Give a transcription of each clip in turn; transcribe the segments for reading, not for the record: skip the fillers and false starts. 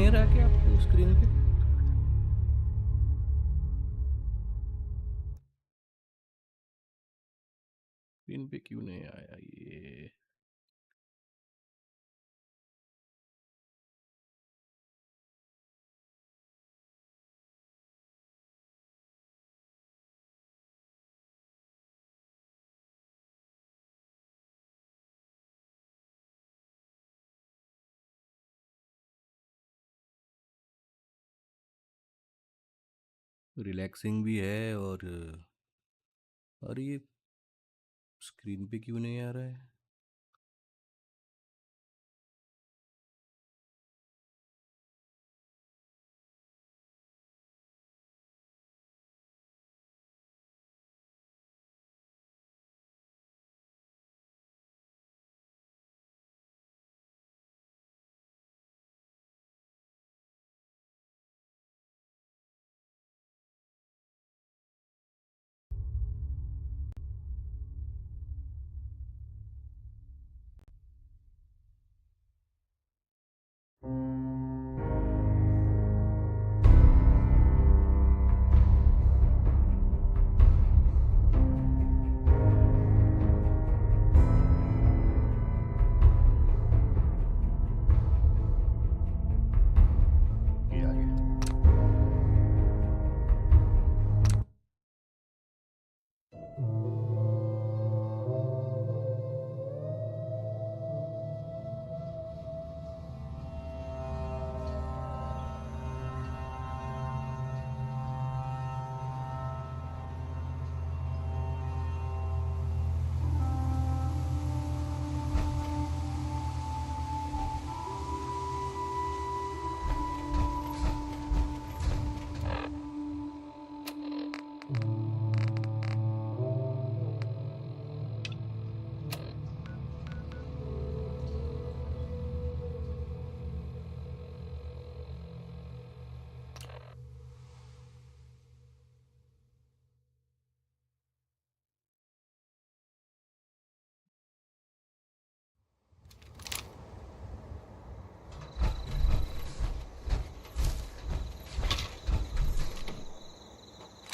नहीं रहा क्या आपको स्क्रीन पे? स्क्रीन पे क्यों नहीं आया ये? रिलैक्सिंग भी है और ये स्क्रीन पे क्यों नहीं आ रहा है? ये आ गया।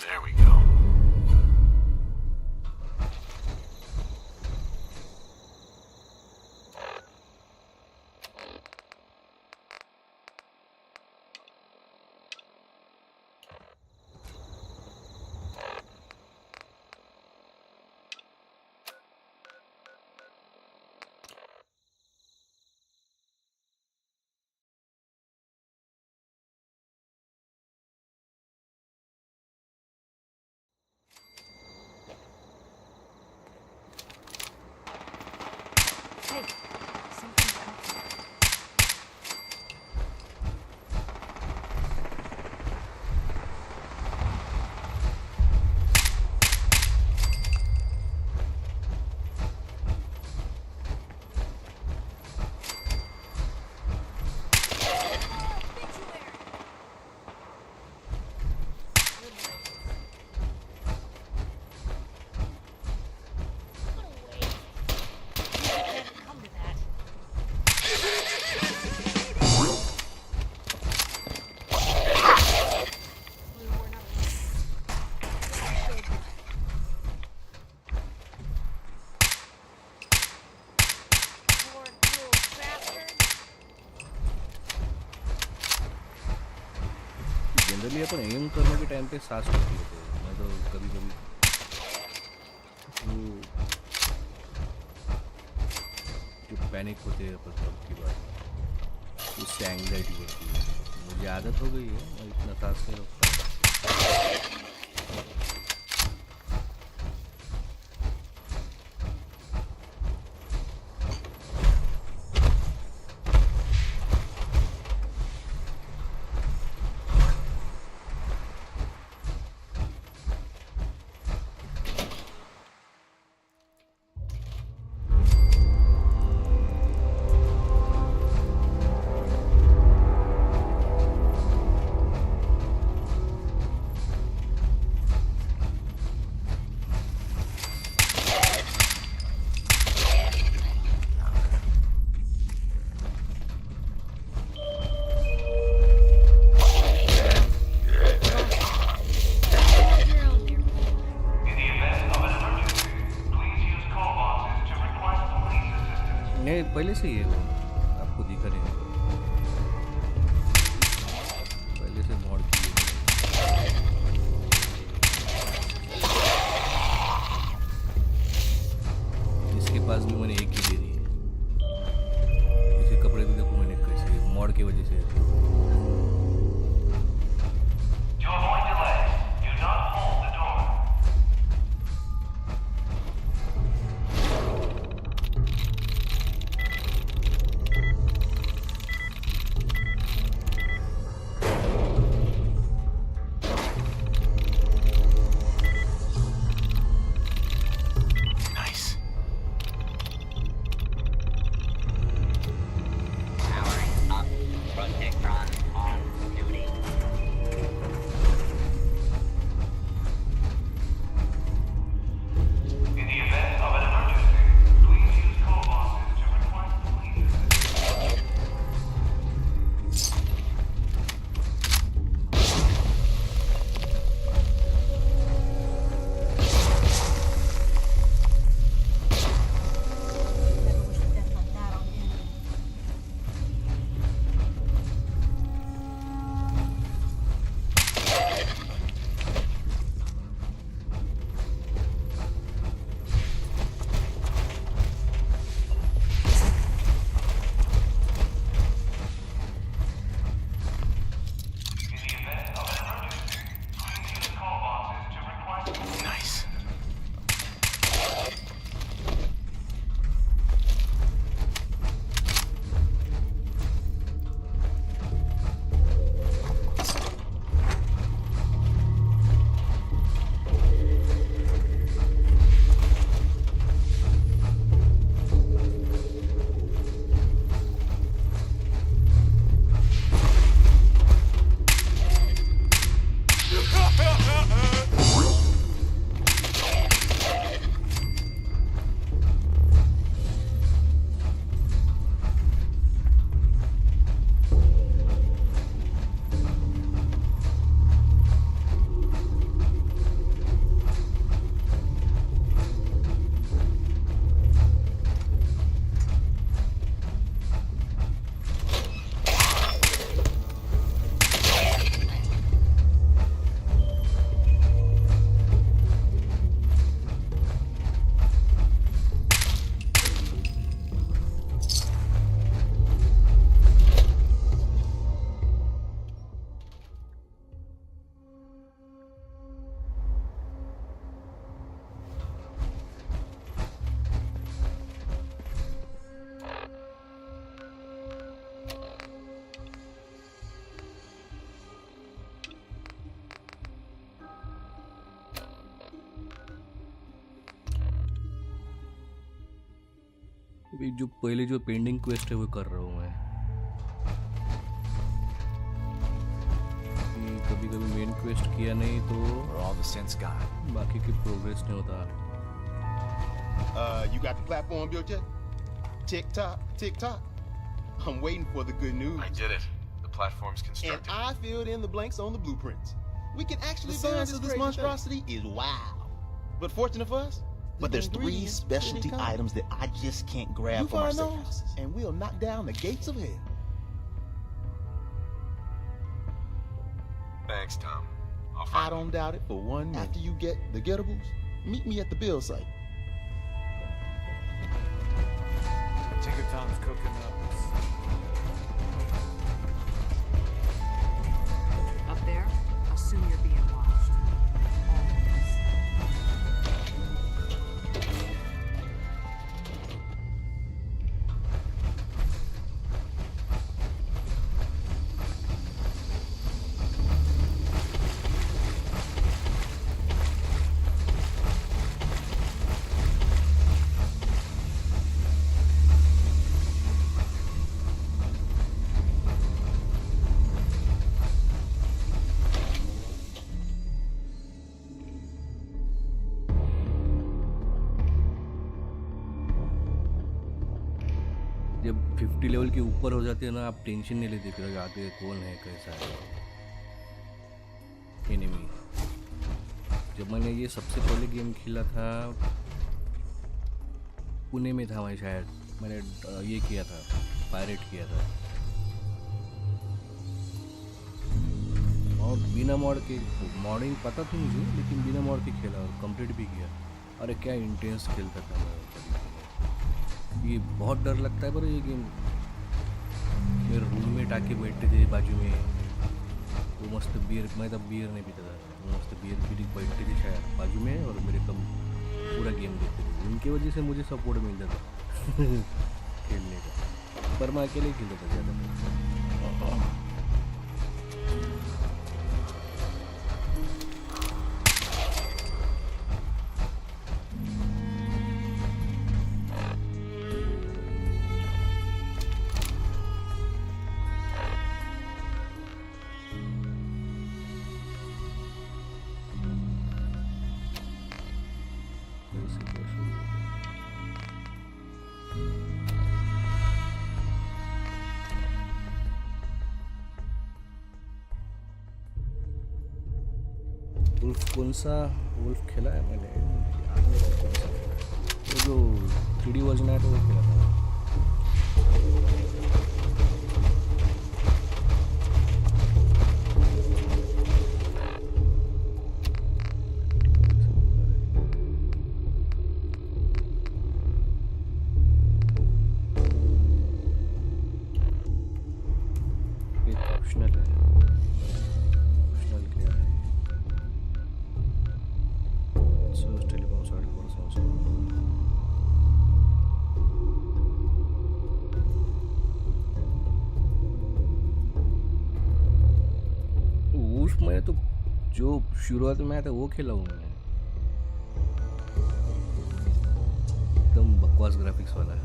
There we go. Hey, something's outside. Come to that. We're not generally अपन एम करने के टाइम पे सांस रोकी होते हैं। मैं तो कभी कभी वो जो पैनिक होते हैं अपन सब की बात, उससे एंग्जाइटी बढ़ती है। मुझे आदत हो गई है, मैं इतना सांस नहीं रोकता। नहीं पहले से ही है वो, आपको दिखा नहीं होगा। पहले से मॉड की है। इसके पास भी मैंने एक ही दे दी है। इसके कपड़े भी देखो मैंने कैसे मॉड की वजह से। To avoid delays, do not hold the door. Nice. Powering up. Protectron on duty. In the event of an emergency, please use code boxes to request police assistance. Never wish death like that on anyone. In the event of an emergency, please use call boxes to request. Nice. अभी जो पहले जो pending quest है वो कर रहा हूँ मैं। कभी कभी मेन क्वेस्ट किया नहीं तो For all the sense God. बाकी की प्रोग्रेस नहीं होता। You got the platform built yet? Tick tock, tick tock. I'm waiting for the good news. I did it. The platform's And constructed. I filled in the blanks on the blueprints. We can actually The build size this of this crazy monstrosity thing. is wow. But fortunate for us, But there's three ingredients specialty didn't come. items that I just can't grab You for my find safe those, houses. and we'll knock down the gates of hell. Thanks, Tom. I'll I find don't doubt it for 1 minute. After you get the getables, meet me at the build site. Tinker Tom's cooking up. Up there, assume you're being watched. Always. जब 50 level के ऊपर हो जाते हैं ना, आप tension नहीं लेते कि आगे कौन है कैसा है एनिमी। जब मैंने ये सबसे पहले गेम खेला था पुणे में था मैं शायद, मैंने ये किया था, पायरेट किया था, और बिना मॉड के, मॉडिंग पता थी मुझे लेकिन बिना मॉड के खेला और कंप्लीट भी किया। अरे क्या इंटेंस खेलता था मैं। ये बहुत डर लगता है पर ये गेम। मेरे रूममेट आके बैठते थे बाजू में, वो मस्त बियर, मैं तब बियर नहीं पीता था, वो मस्त बियर पी बैठते थे शायद बाजू में और मेरे कम पूरा गेम देखते थे। उनकी वजह से मुझे सपोर्ट मिल जाता खेलने का, पर मैं अकेले ही खेलता था ज़्यादा। वुल्फ कौन सा वुल्फ खेला है मैंने, याद नहीं रहा कौन सा खेला है। वो जो 3D वर्जन है तो वो खेला था। ये ऑप्शनल है, ऑप्शनल क्या है? Source telecom side for Samsung. Wolf में तो जो शुरुआत में आया था वो खेला हूँ मैंने, एकदम बकवास ग्राफिक्स वाला।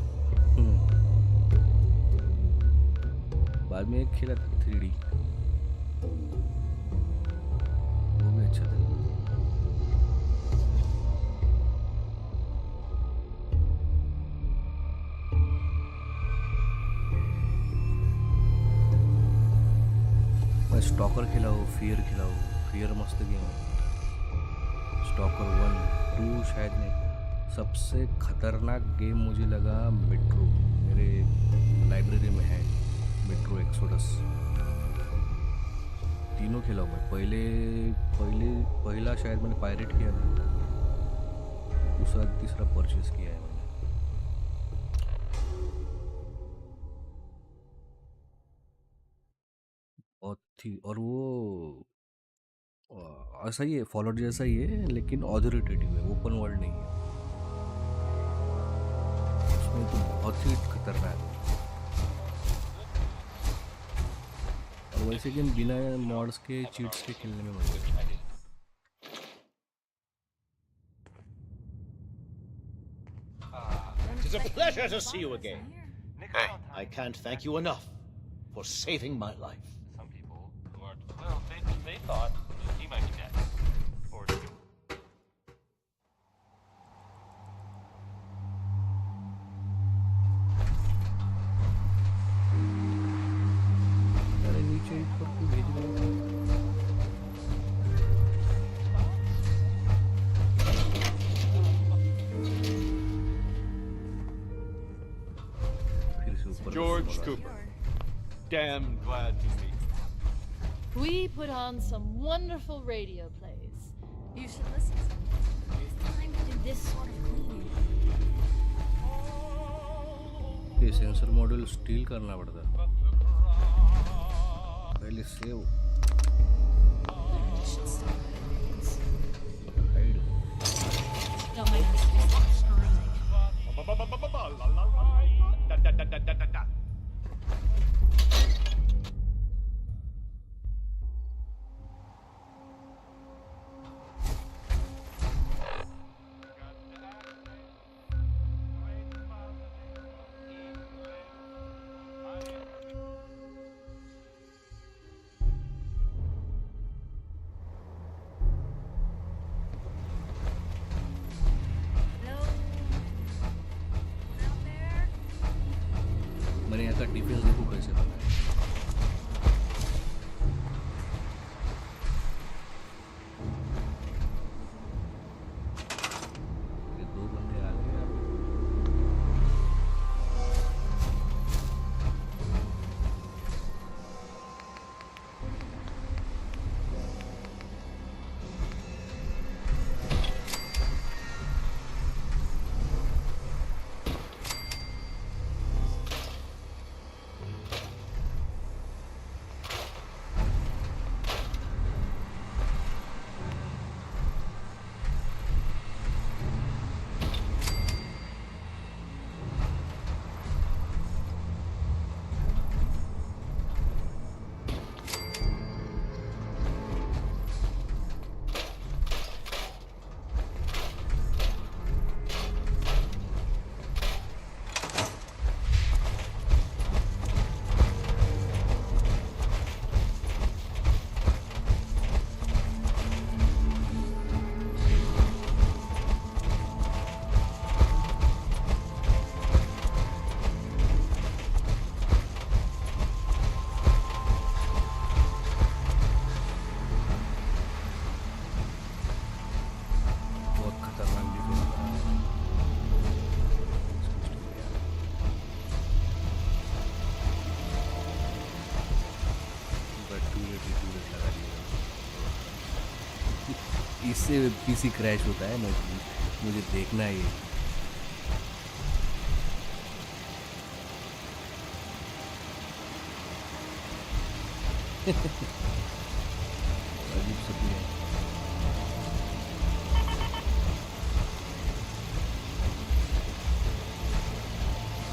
बाद में एक खेला 3D, वो भी अच्छा था। स्टॉकर खेला हो, फियर खेला हो, फियर मस्त गेम है। स्टॉकर 1, 2 शायद नहीं। सबसे खतरनाक गेम मुझे लगा मेट्रो, मेरे लाइब्रेरी में है मेट्रो एक्सोडस। तीनों खेला हूँ मैं। पहला शायद मैंने पायरेट किया था, दूसरा तीसरा परचेस किया है मैंने। बहुत थी, और वो ऐसा ही है, फॉलोअर जैसा ही है लेकिन ऑथोरिटेटिव है, ओपन वर्ल्ड नहीं है। उसमें तो बहुत ही खतरनाक है। और वैसे गेम बिना मॉड्स के, चीट्स के खेलने में मजा आता है। It is a pleasure to see you again. Hey, I can't thank you enough for saving my life. Some people who are, well, they thought he might be dead. Or अरे नीचे एक करके भेज रहे हैं। फिर से ऊपर George Cooper. Damn glad to meet you. We put on some wonderful radio plays. You should listen sometime. It's time to do this sort of cleaning. ये सेंसर मॉड्यूल स्टील करना पड़ता है पहले save hide. Don't make me stop screaming. Hello? Out there? मैंने यहाँ का defence देखो कैसे बना है। ये दो बंदे आ गए यहाँ पे। इससे पीसी क्रैश होता है, मुझे देखना है ये। अजीब सा भी है।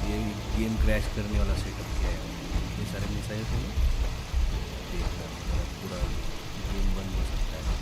ये गेम क्रैश करने वाला सेटअप किया है, ये सारे मिसाइल थे ना, पूरा गेम बंद हो सकता है।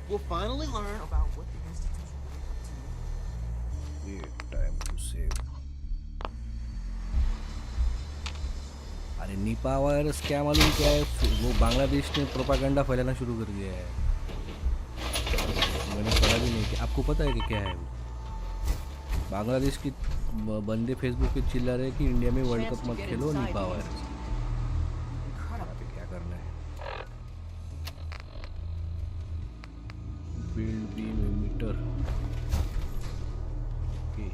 We'll finally learn about what the institution ये टाइम टू सेव। अरे निपा वायरस क्या मालूम क्या है, वो बांग्लादेश ने प्रोपागेंडा फैलाना शुरू कर दिया है। मैंने पढ़ा भी नहीं कि आपको पता है कि क्या है वो। बांग्लादेश की बंदे फेसबुक पे चिल्ला रहे कि इंडिया में वर्ल्ड कप मत खेलो, निपा वायरस। क्या करना है? Field beam emitter, okay.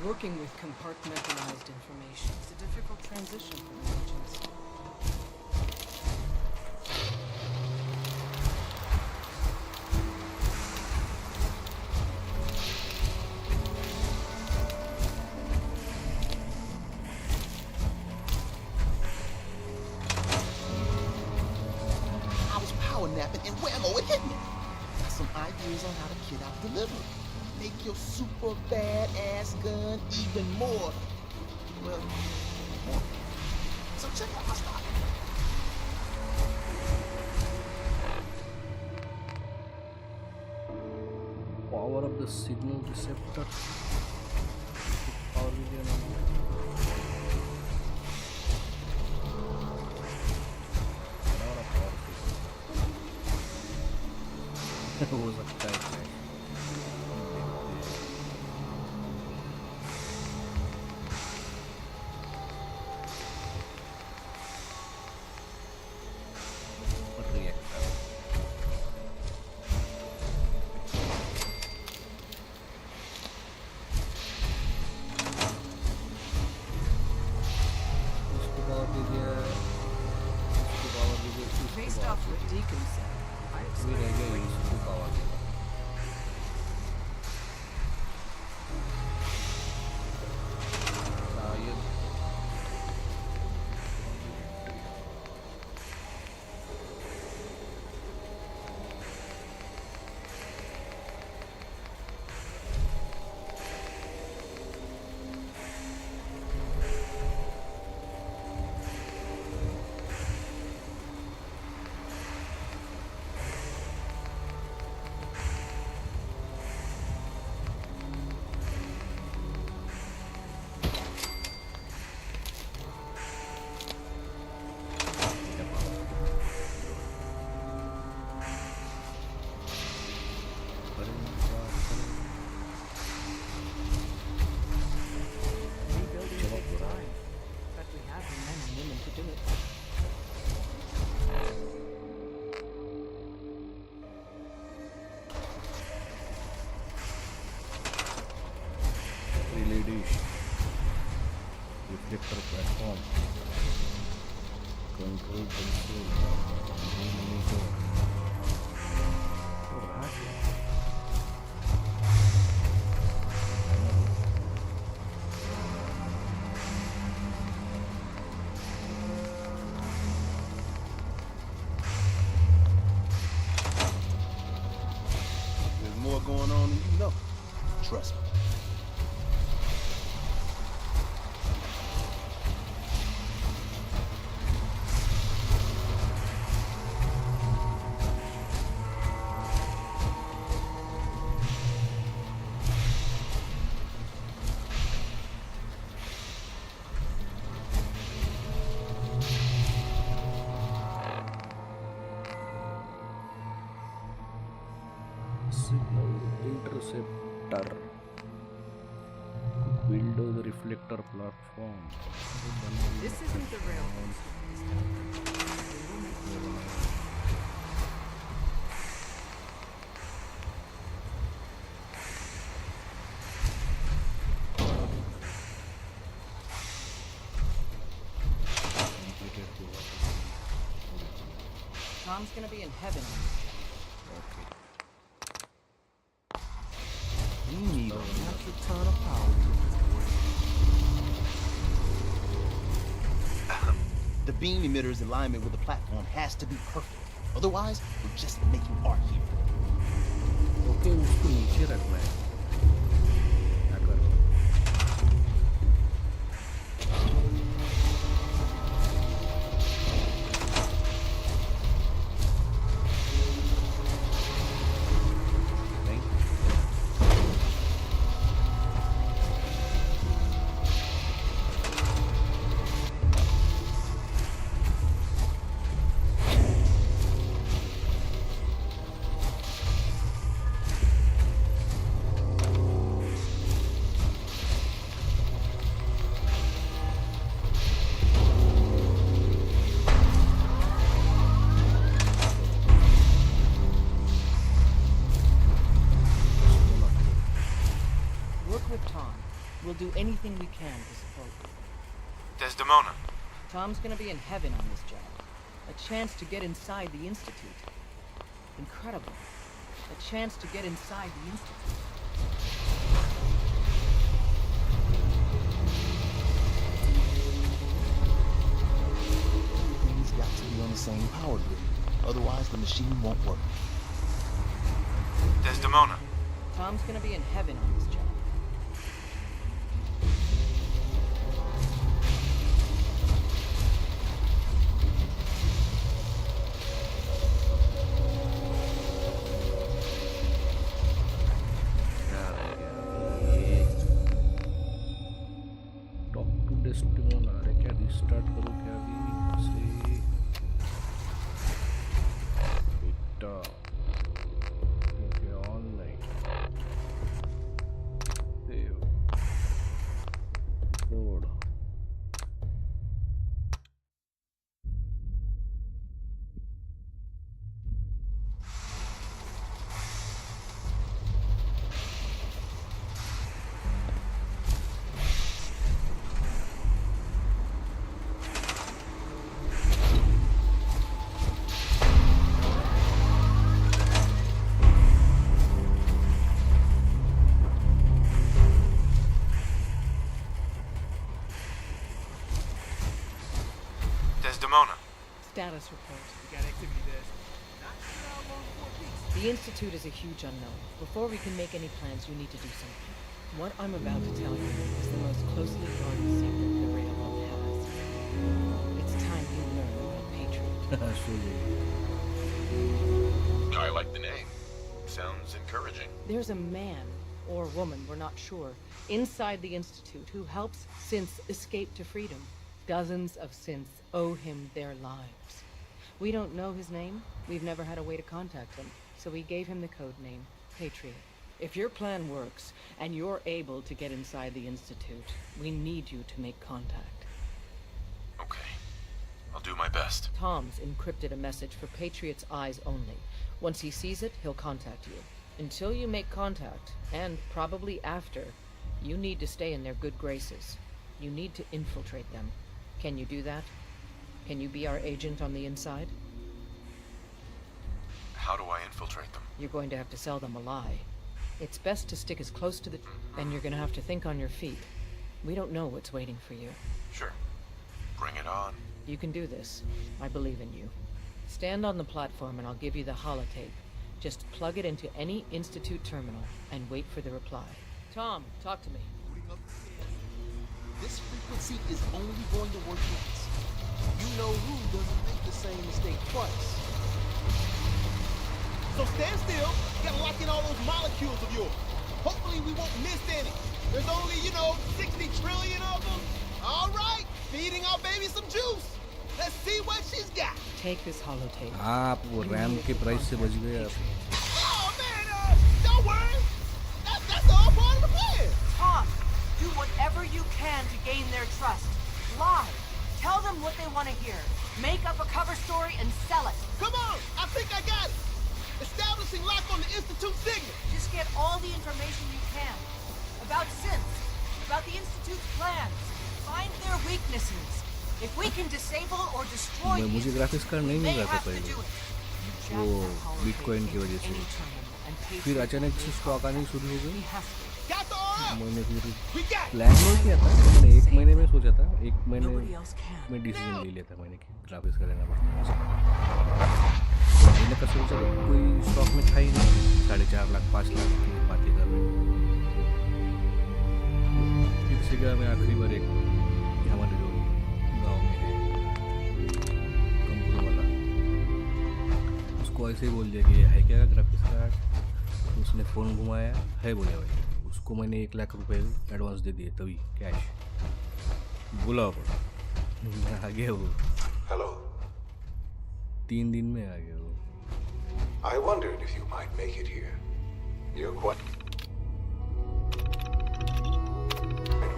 Working with compartmentalized information is a difficult transition for agents. I was power napping and whammo, it hit me. Got some ideas on how to kit out delivery. Make your super badass gun even more, well, more. So check out my style. Power of the signal receptor. Power video हो सकता है। Based off what Deacon said, I भी रह गया, इसको power देगा। dish. Reflector platform. Control console. Monitor. Oh, right. There's more going on than you know. Trust me. Signal interceptor. Windows reflector platform. This isn't the railroad. Tom's gonna be in heaven on this job. We need a massive ton of power. The beam emitter's alignment with the platform has to be perfect. Otherwise, we're just making art here. Okay उसको नीचे रखना है क्या कर नहीं Work with Tom. We'll do anything we can to support you. Desdemona. Tom's gonna be in heaven on this job. A chance to get inside the Institute. Incredible. A chance to get inside the Institute. Things got to be on the same power grid. Otherwise, the machine won't work. Desdemona. Tom's gonna be in heaven on this job. Top to Desdemona अरे क्या restart करूँ क्या अभी से बेटा okay online save load Desdemona. Status report. The Institute is a huge unknown. Before we can make any plans, you need to do something. What I'm about to tell you is the most closely guarded secret the Railroad has. It's time you learn about Patriot. I like the name. Sounds encouraging. There's a man, or woman, we're not sure, inside the Institute who helps synths escape to freedom. Dozens of synths owe him their lives. We don't know his name. We've never had a way to contact him, so we gave him the code name, Patriot. If your plan works, and you're able to get inside the Institute, we need you to make contact. Okay. I'll do my best. Tom's encrypted a message for Patriot's eyes only. Once he sees it, he'll contact you. Until you make contact, and probably after, You need to stay in their good graces. You need to infiltrate them. Can you do that? Can you be our agent on the inside? How do I infiltrate them? You're going to have to sell them a lie. It's best to stick as close to the... And you're going to have to think on your feet. We don't know what's waiting for you. Sure. Bring it on. You can do this. I believe in you. Stand on the platform and I'll give you the holotape. Just plug it into any Institute terminal and wait for the reply. Tom, talk to me. This frequency is only going to work once. You know who doesn't make the same mistake twice. So stand still. Gotta lock in all those molecules of yours. Hopefully we won't miss any. There's only, 60 trillion of them. All right, feeding our baby some juice. Let's see what she's got. Take this holotape. आप वो RAM के price से बच गए आप. Oh man, don't worry. That's all part of the plan. Tom, do whatever you can to gain their trust. Lie. Tell them what they want to hear. Make up a cover story and sell it. Come on, I think I got it. Establishing lock on the Institute signal. Just get all the information you can. About synths. About the Institute's plans. Find their weaknesses. If we can disable or destroy the मुझे graphics card नहीं मिल रहा था पहले. वो bitcoin की वजह से. फिर अचानक से स्टॉक आनी शुरू हो गई. मैंने फिर प्लान नहीं किया था. मैंने 1 महीने में सोचा था. 1 महीने में डिसीजन ले लिया था मैंने कि ग्राफिक्स कार्ड लेना पड़ता है. मैंने का सोचा कोई स्टॉक में था ही नहीं. 4.5 लाख 5 लाख की बातें कर रहे. फिर से गया मैं आखिरी बार एक हमारे जो गाँव में है कंप्यूटर वाला, उसको ऐसे ही बोल दिया कि है क्या ग्राफिक्स कार्ड. उसने फ़ोन घुमाया. है बोले भाई. उसको मैंने 1 लाख रुपए एडवांस दे दिए तभी कैश. बुलाओ पड़ा. आ गया वो. Hello. 3 दिन में आ गया वो. I wondered if you might make it here. You're quite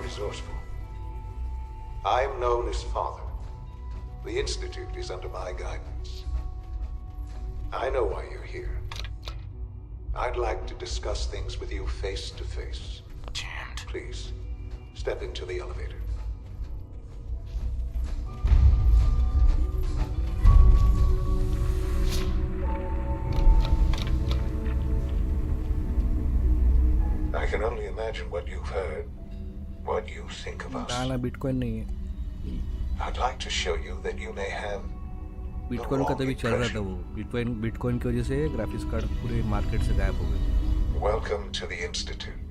resourceful. I'm known as Father. The Institute is under my guidance. I know why you're here. I'd like to discuss things with you face to face. Damned. Please, step into the elevator. I can only imagine what you've heard, what you think of us. गाना bitcoin नहीं है. I'd like to show you that you may have bitcoin का तभी चल रहा था वो. Bitcoin की वजह से ग्राफिक्स कार्ड पूरे मार्केट से गायब हो गए. Welcome to the Institute.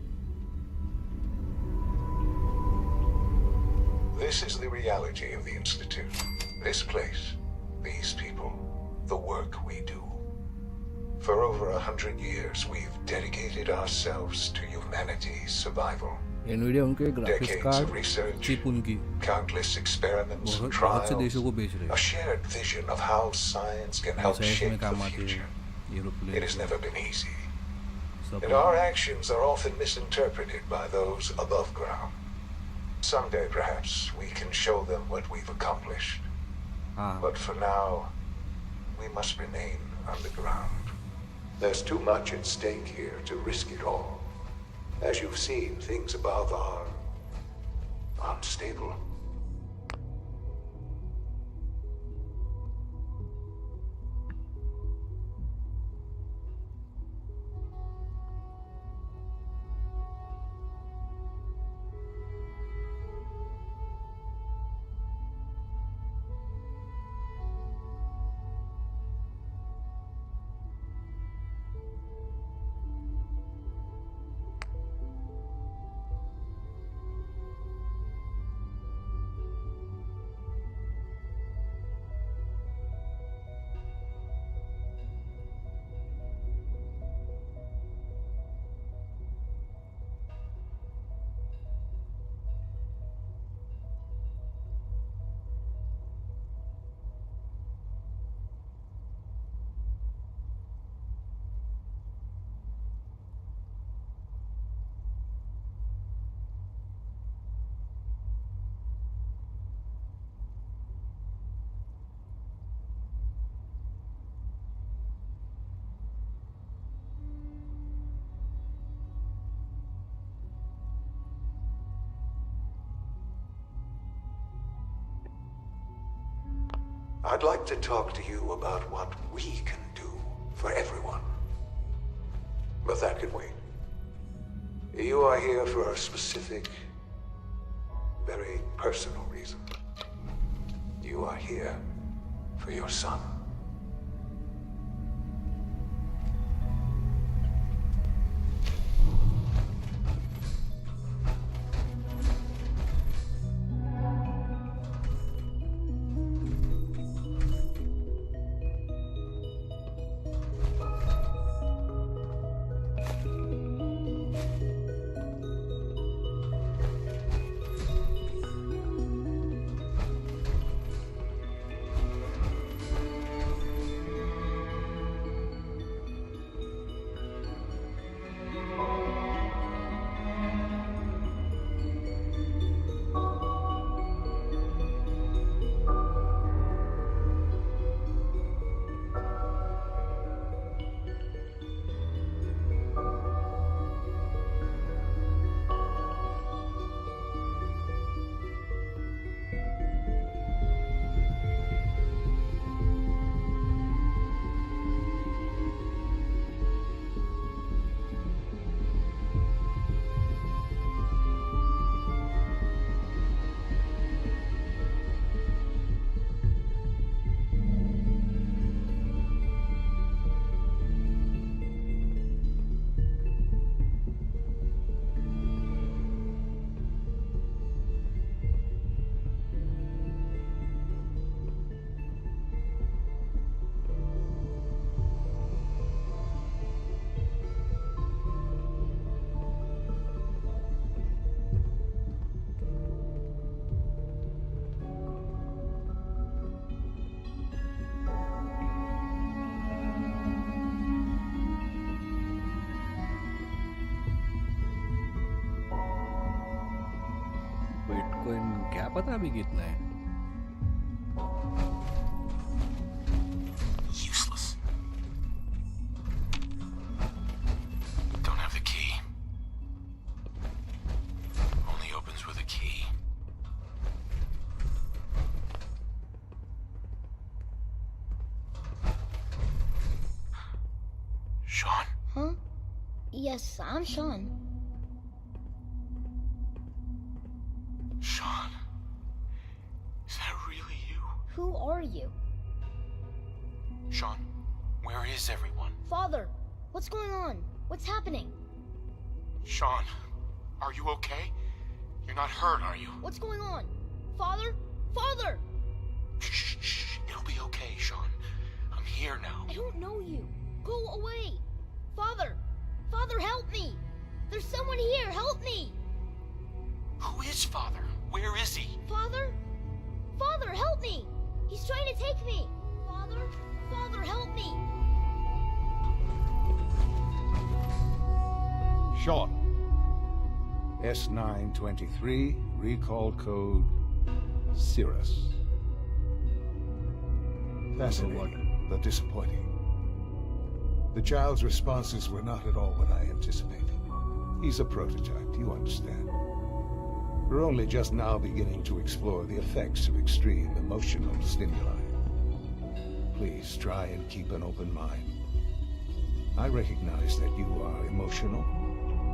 This is the reality of the Institute. This place, these people, the work we do. For over 100 years, we've dedicated ourselves to humanity's survival. Nvidia उनके graphics Decades of card research, chip उनकी countless experiments and बहुत से trials, देशों को बेच रहे a shared vision of how science can help हैं. shape में the काम आती है future. It aeroplane. has never been easy. सब And our actions are often misinterpreted by those above ground. Someday, perhaps, we can show them what we've accomplished. हाँ. But for now, we must remain underground. There's too much at stake here to risk it all. As you've seen, things above are unstable. I'd like to talk to you about what we can do for everyone. But that can wait. You are here for a specific, very personal reason. You are here for your son. Bitcoin क्या पता अभी कितना है? Useless. Don't have the key. Only opens with a key. Sean? Huh? Yes, I'm Sean. Sean? Is that really you? Who are you? Sean, where is everyone? Father, what's going on? What's happening? Sean, are you okay? You're not hurt, are you? What's going on? Father? Father! Shh. It'll be okay, Sean. I'm here now. I don't know you. Go away. Father! Father, help me! There's someone here, help me! Who is Father? Where is he? Father? Father, help me! He's trying to take me! Father? Father, help me! Sean. S923, recall code Cirrus. Fascinating, but disappointing. The child's responses were not at all what I anticipated. He's a prototype, you understand. We're only just now beginning to explore the effects of extreme emotional stimuli. Please try and keep an open mind. I recognize that you are emotional,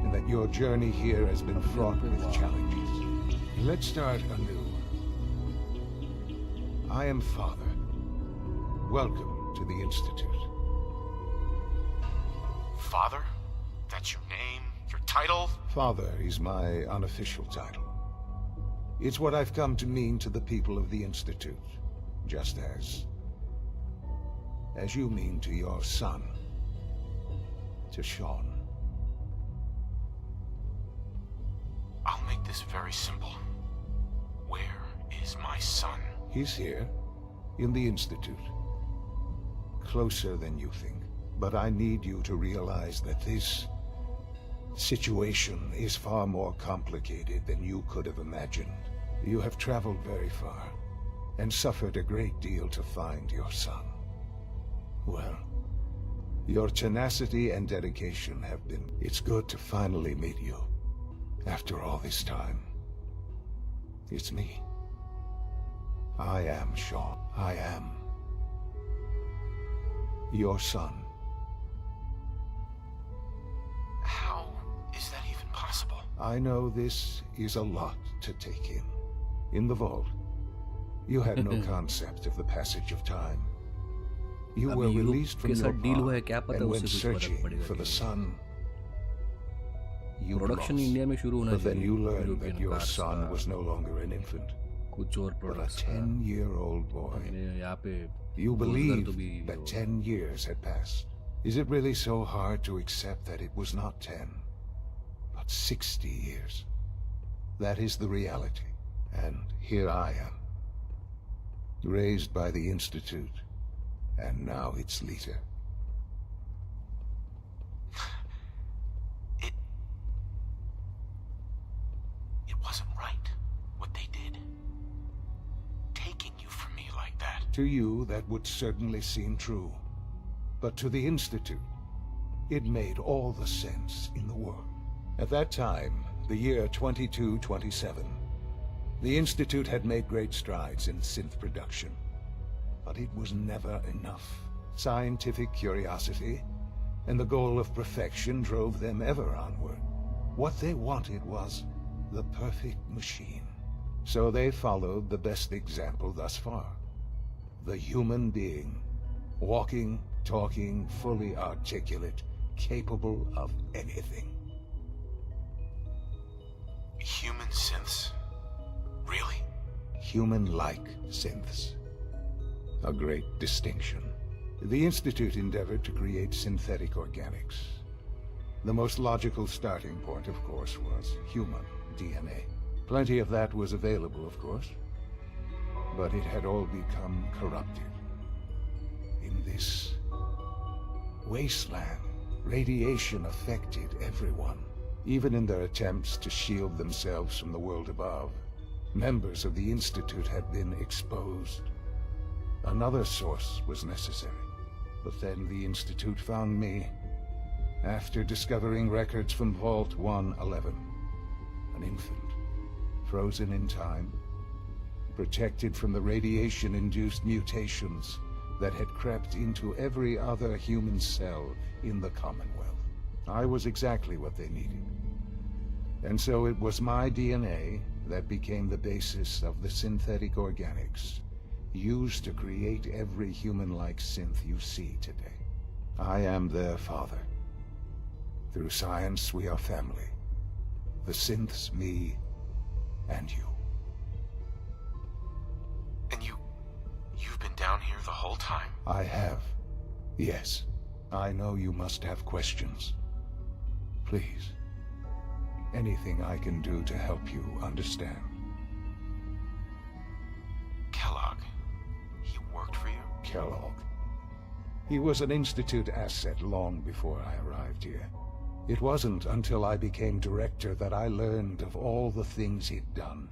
and that your journey here has been fraught with challenges. Let's start anew. I am Father. Welcome to the Institute. Father? That's your name? Your title? Father is my unofficial title. It's what I've come to mean to the people of the Institute, just as you mean to your son, to Sean. I'll make this very simple. Where is my son? He's here, in the Institute. Closer than you think. But I need you to realize that this situation is far more complicated than you could have imagined. You have traveled very far, and suffered a great deal to find your son. Well, your tenacity and dedication have been... It's good to finally meet you. After all this time. It's me. I am Sean. I am Your son. How is that even possible? I know this is a lot to take in. In the vault, you had no concept of the passage of time. You were अभी Europe released from के your साथ deal हुआ है, pod क्या पता and उससे went कुछ फर्क searching पड़ेगा for the कि sun. You production lost. India में शुरू होना But then चाहिए you learned European that your cars son का was no longer an infant, कुछ और but a प्रोडक्ट्स का 10-year-old boy. मैंने यहाँ पे You रोजगार believed तो भी that 10 years had passed. Is it really so hard to accept that it was not 10, but 60 years? That is the reality. And here I am, raised by the Institute, and now its leader. It wasn't right, what they did. Taking you from me like that. To you, that would certainly seem true. But to the Institute, it made all the sense in the world. At that time, the year 2227, the Institute had made great strides in synth production. But it was never enough. Scientific curiosity and the goal of perfection drove them ever onward. What they wanted was the perfect machine. So they followed the best example thus far. The human being, walking, talking, fully articulate, capable of anything. Human synths? Really? Human-like synths. A great distinction. The Institute endeavored to create synthetic organics. The most logical starting point, of course, was human DNA. Plenty of that was available, of course, but it had all become corrupted. In this wasteland, radiation affected everyone, even in their attempts to shield themselves from the world above. Members of the Institute had been exposed. Another source was necessary. But then the Institute found me, after discovering records from Vault 111. An infant, frozen in time, protected from the radiation-induced mutations that had crept into every other human cell in the Commonwealth. I was exactly what they needed. And so it was my DNA that became the basis of the synthetic organics used to create every human-like synth you see today. I am their father. Through science, we are family. The synths, me, and you. And you've been down here the whole time? I have. Yes. I know you must have questions. Please. Anything I can do to help you understand. Kellogg. He worked for you? Kellogg. He was an Institute asset long before I arrived here. It wasn't until I became director that I learned of all the things he'd done.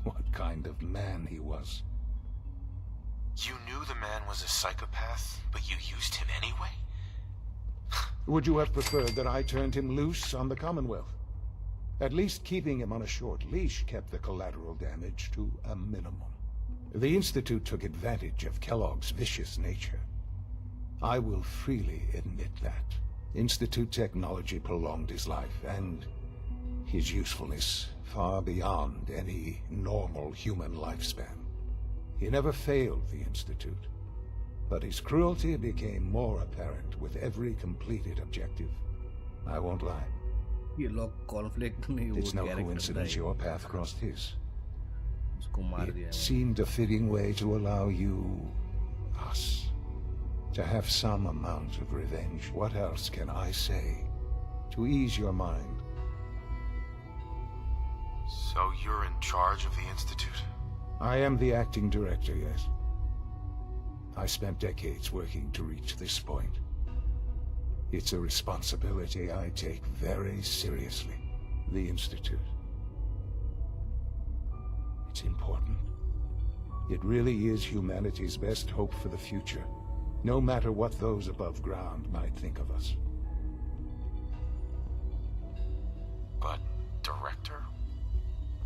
What kind of man he was. You knew the man was a psychopath, but you used him anyway? Would you have preferred that I turned him loose on the Commonwealth? At least keeping him on a short leash kept the collateral damage to a minimum. The Institute took advantage of Kellogg's vicious nature. I will freely admit that. Institute technology prolonged his life, and his usefulness far beyond any normal human lifespan. He never failed the Institute, but his cruelty became more apparent with every completed objective. I won't lie. ये लोग conflict नहीं It's no coincidence your path crossed his. उसको मार दिया It seemed a fitting way to allow you, us, to have some amount of revenge. What else can I say to ease your mind? So you're in charge of the Institute? I am the acting director, yes. I spent decades working to reach this point. It's a responsibility I take very seriously. The Institute. It's important. It really is humanity's best hope for the future, no matter what those above ground might think of us. But, Director?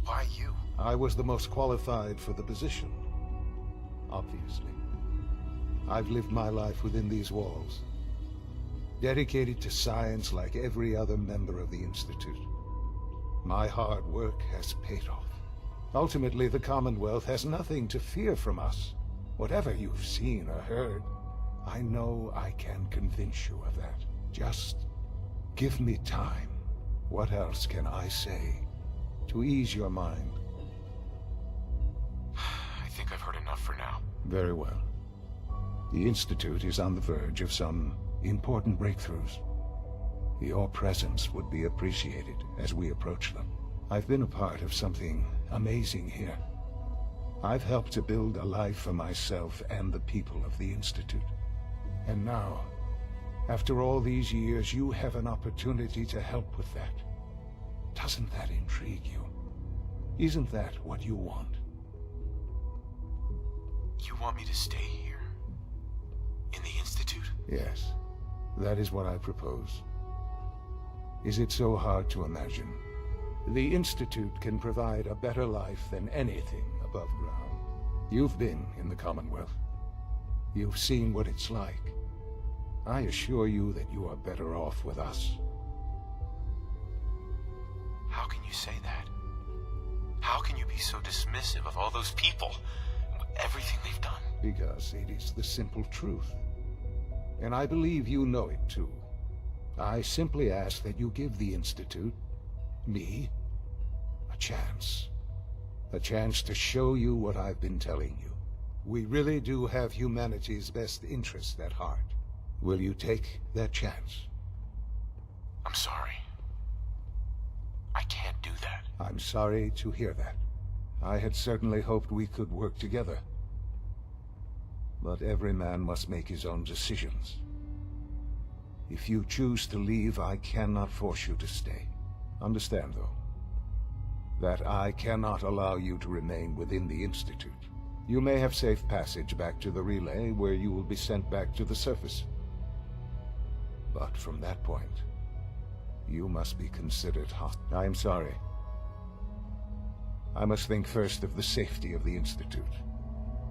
Why you? I was the most qualified for the position, obviously. I've lived my life within these walls, dedicated to science like every other member of the Institute. My hard work has paid off. Ultimately, the Commonwealth has nothing to fear from us. Whatever you've seen or heard, I know I can convince you of that. Just give me time. What else can I say to ease your mind? I think I've heard enough for now. Very well. The Institute is on the verge of some important breakthroughs. Your presence would be appreciated as we approach them. I've been a part of something amazing here. I've helped to build a life for myself and the people of the Institute. And now, after all these years, you have an opportunity to help with that. Doesn't that intrigue you? Isn't that what you want? You want me to stay here? In the Institute? Yes, that is what I propose. Is it so hard to imagine? The Institute can provide a better life than anything above ground. You've been in the Commonwealth. You've seen what it's like. I assure you that you are better off with us. How can you say that? How can you be so dismissive of all those people? Everything they've done? Because it is the simple truth. And I believe you know it too. I simply ask that you give the Institute, me, a chance. A chance to show you what I've been telling you. We really do have humanity's best interest at heart. Will you take that chance? I'm sorry. I can't do that. I'm sorry to hear that. I had certainly hoped we could work together. But every man must make his own decisions. If you choose to leave, I cannot force you to stay. Understand, though, that I cannot allow you to remain within the Institute. You may have safe passage back to the relay, where you will be sent back to the surface. But from that point, you must be considered hostile. I am sorry. I must think first of the safety of the Institute.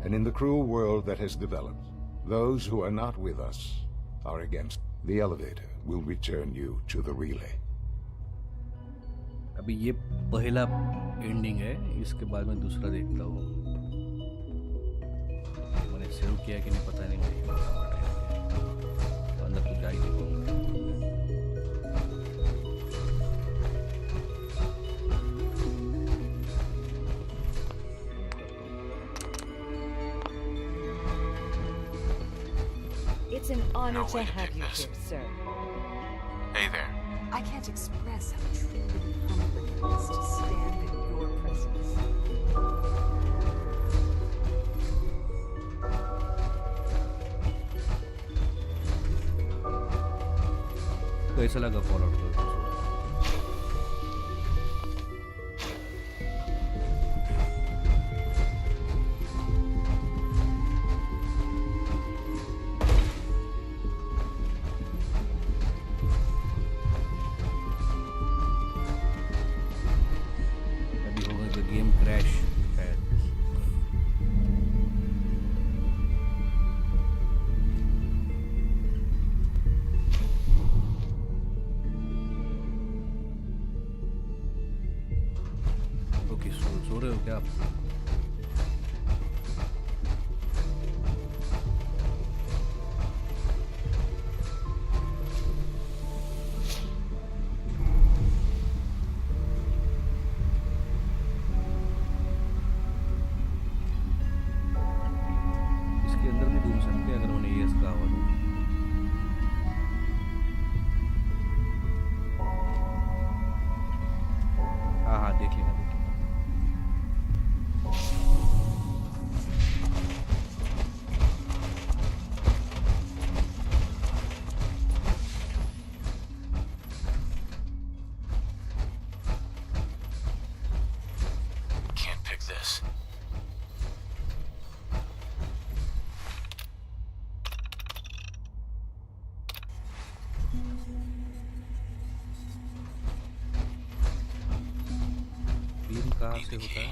And in the cruel world that has developed, those who are not with us are against. The elevator will return you to the relay. अभी ये पहला ending है, इसके बाद मैं दूसरा देखता हूँ। मैंने सेव किया कि नहीं पता नहीं, मुझे अंदर तो जा ही नहीं पाऊंगा। It's an honor to have you here, sir. Hey there. I can't express how truly humbling it is to stand in your presence. कैसा लगा फॉलोआउट का? सो रहे हो क्या आप? इसके अंदर भी घूम सकते हैं अगर उन्हें ये कहा हुआ तो। हाँ देख लेना। कहाँ से होता है?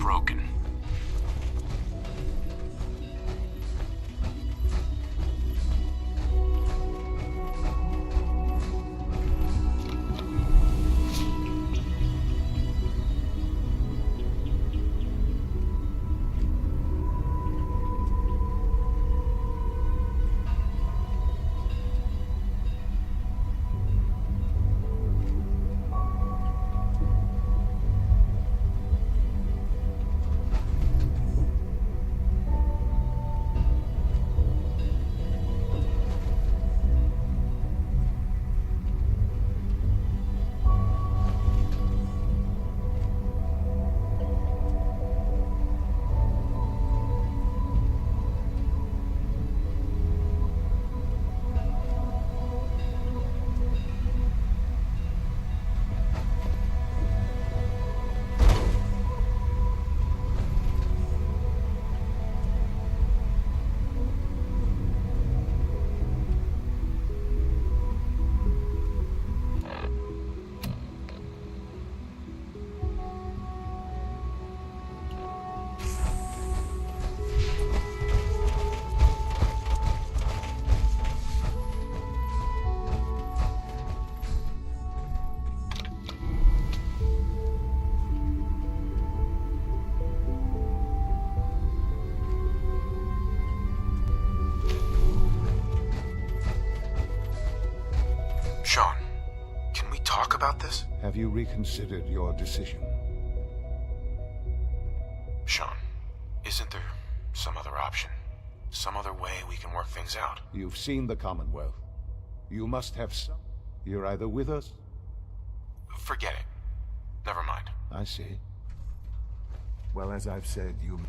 broken. Sean, can we talk about this? Have you reconsidered your decision? Sean, isn't there some other option? Some other way we can work things out? You've seen the Commonwealth. You must have some. You're either with us... Forget it. Never mind. I see. Well, as I've said, you...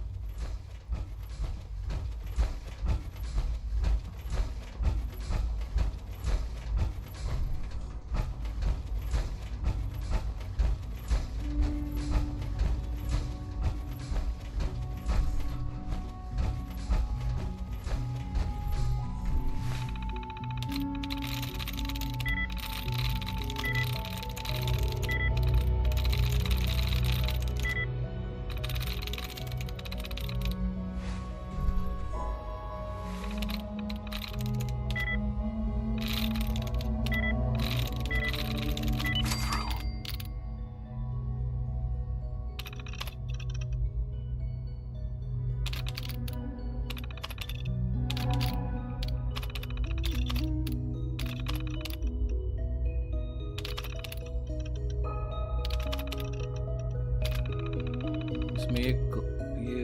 इसमें एक ये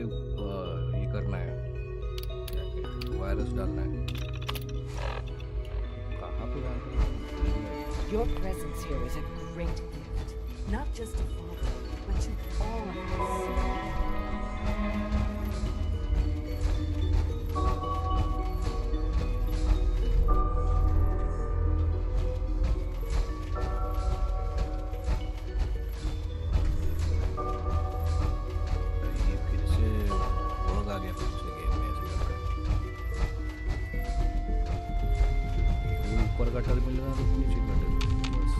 करना है, क्या कहते हैं, virus डालना है। कहाँ पे डालना है? Your presence here is a great gift, not just to Father, but to all of us. ये फिर से बग आ गया, फिर से गेम में ऐसे करके। वो ऊपर का टर्मिनल है तो नीचे का टर्मिनल बस।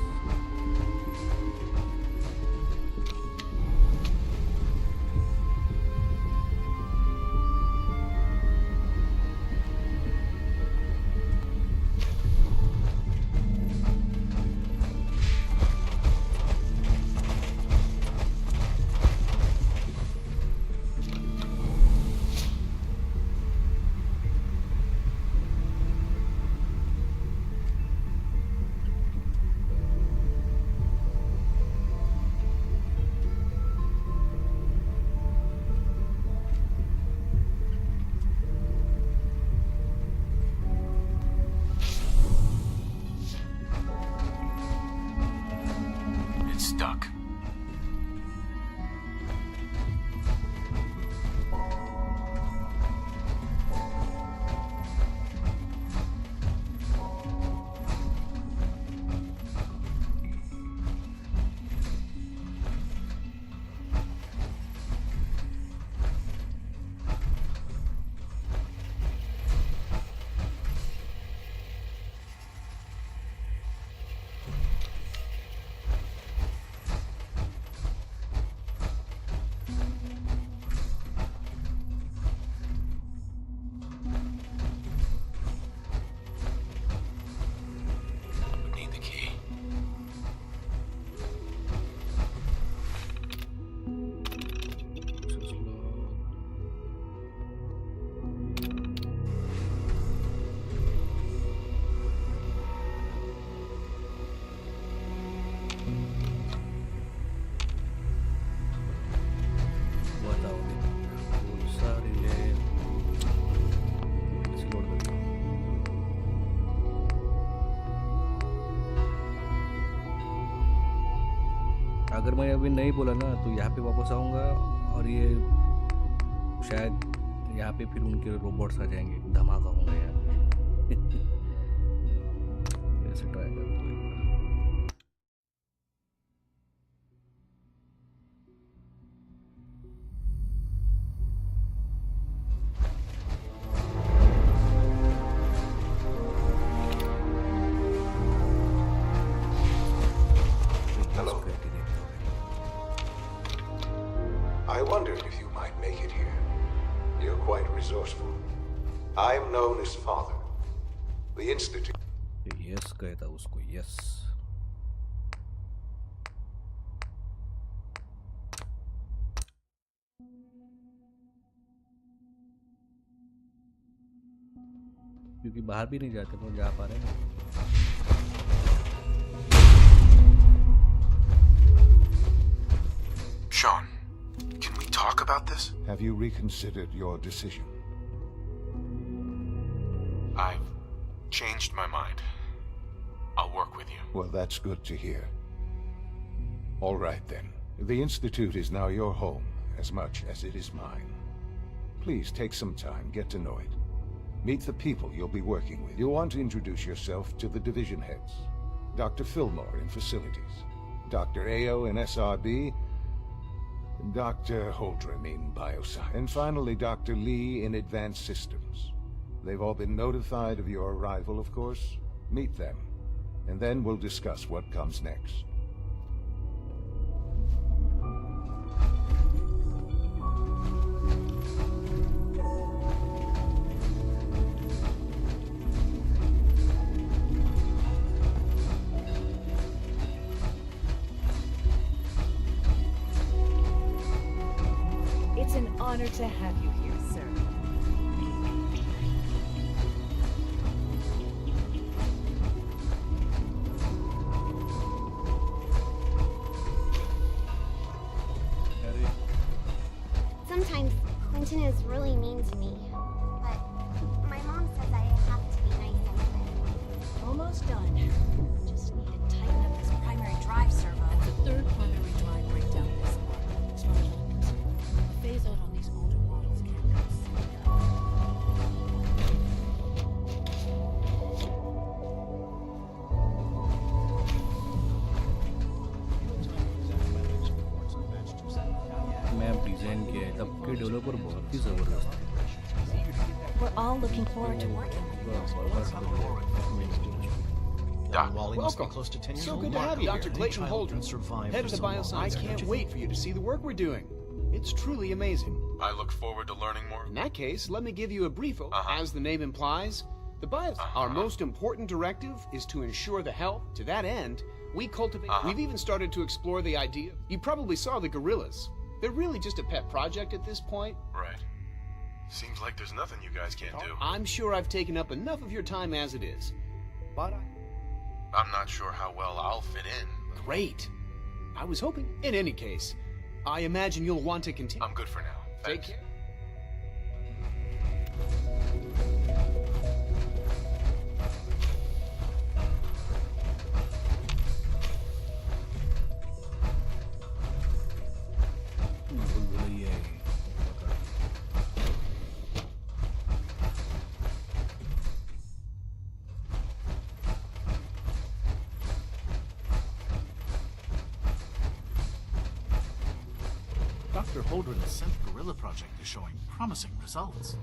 अगर मैं अभी नहीं बोला ना तो यहाँ पे वापस आऊँगा और ये शायद यहाँ पे फिर उनके रोबोट्स आ जाएंगे, धमाका होगा यहाँ पे। ऐसे ट्राई करता हूँ एक बार। Hello. I wondered if you might make it here. You're quite resourceful. I'm known as Father. The Institute. Yes कहता उसको, यस। क्योंकि बाहर भी नहीं जाते तो जा पा रहे हैं ना। Sean, can we talk about this? Have you reconsidered your decision? I've changed my mind. I'll work with you. Well, that's good to hear. All right, then. The Institute is now your home, as much as it is mine. Please take some time, get to know it. Meet the people you'll be working with. You'll want to introduce yourself to the division heads. Dr. Fillmore in Facilities, Dr. Ayo in SRB, Dr. Holdren in Bioscience, and finally Dr. Lee in Advanced Systems. They've all been notified of your arrival, of course. Meet them, and then we'll discuss what comes next. It's an honor to have you here, sir. Sometimes Quentin is really mean to me, but my mom says I have to be nice anyway. Almost done. Just need to tighten up this primary drive servo. That's the third primary drive breakdown this month. As far as I'm concerned, the phase out on these older models can't be map design किया है, तब के developer बहुत ही जबरदस्त है। We're all looking forward to working with Welcome. So good to have you Dr. here. Clayton Holdren, head of the Bioscience. I can't wait for you to see the work we're doing. It's truly amazing. I look forward to learning more. In that case, let me give you a brief. As the name implies, our most important directive is to ensure the health. To that end, we cultivate. We've even started to explore the idea. You probably saw the gorillas. They're really just a pet project at this point. Right. Seems like there's nothing you guys can't do. I'm sure I've taken up enough of your time as it is. But I'm not sure how well I'll fit in. Great. I was hoping. In any case, I imagine you'll want to continue. I'm good for now. Thanks. Take care. Dr. Holdren's synth gorilla project is showing promising results.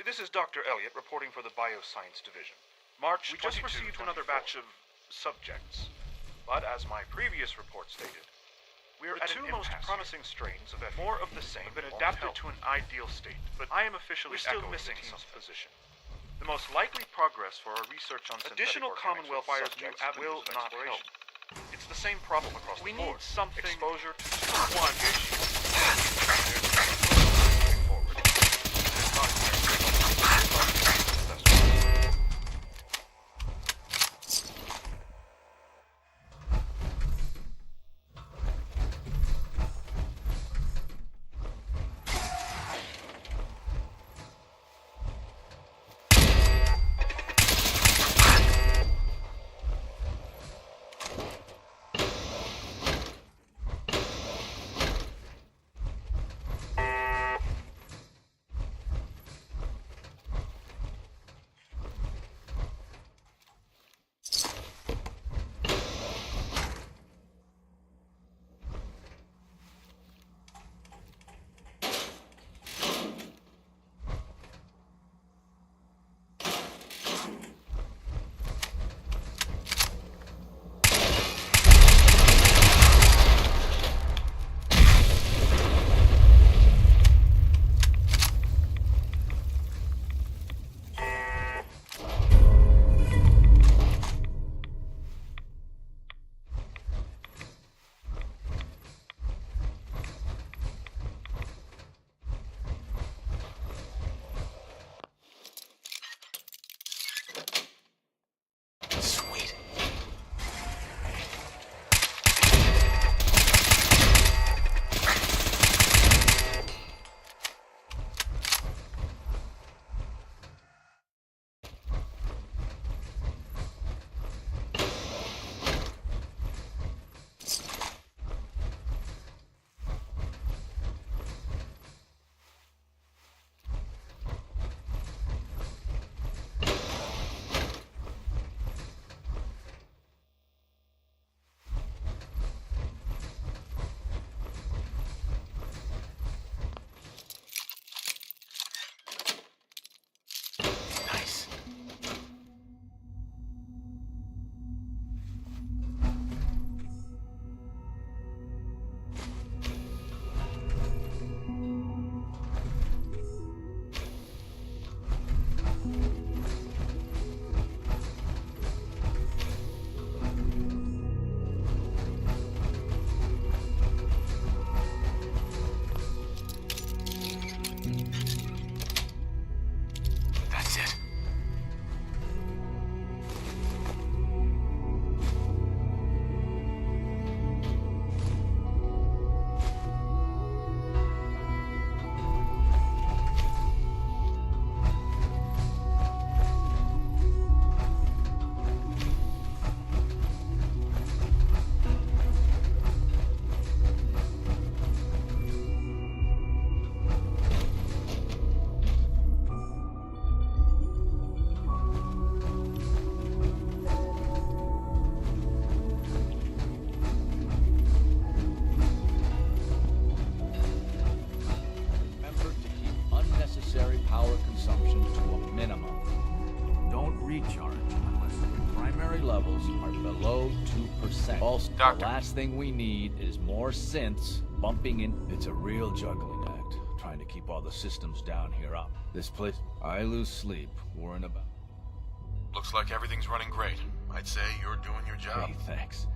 This is Dr. Elliot reporting for the Bioscience Division. We just received another batch of subjects, but as my previous report stated, We're at two most promising strains of F more of the same have been adapted to an ideal state, but I am officially still missing some position. The most likely progress for our research on additional Commonwealth subjects will not help. It's the same problem across the board. We need something exposure to one issue. Forward. Doctor. The last thing we need is more synths bumping in. It's a real juggling act, trying to keep all the systems down here up. This place, I lose sleep worrying about. Looks like everything's running great. I'd say you're doing your job. Hey, thanks.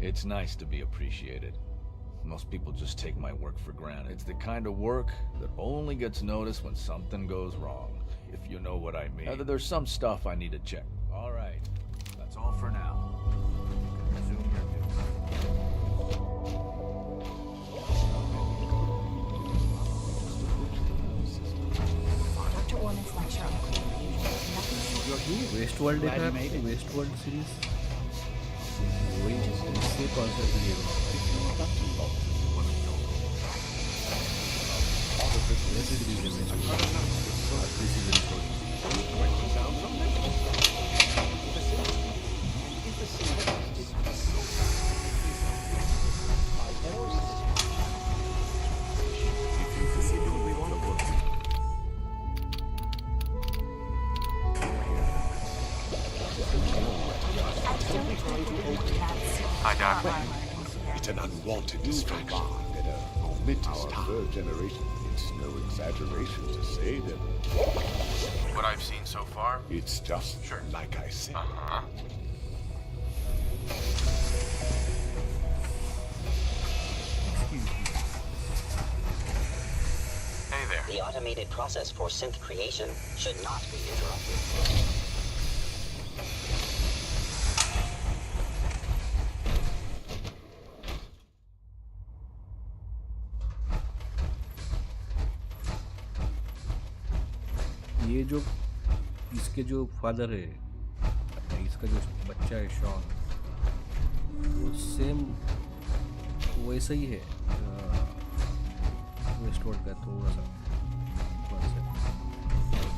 It's nice to be appreciated. Most people just take my work for granted. It's the kind of work that only gets noticed when something goes wrong, if you know what I mean. There's some stuff I need to check. All right, that's all for now. Resume your Dr. Orman's lecture on Westworld देखा है आपने waste world series वही इससे concept लिए prevent an unwanted distraction. At a momentous time. Third generation. It's no exaggeration to say that What I've seen so far? it's just like I said. Hey there. The automated process for synth creation should not be interrupted. ये जो इसके जो father है, इसका जो बच्चा है Shawn, वो सेम वैसा ही है वेस्टवर्ल्ड का थोड़ा सा concept।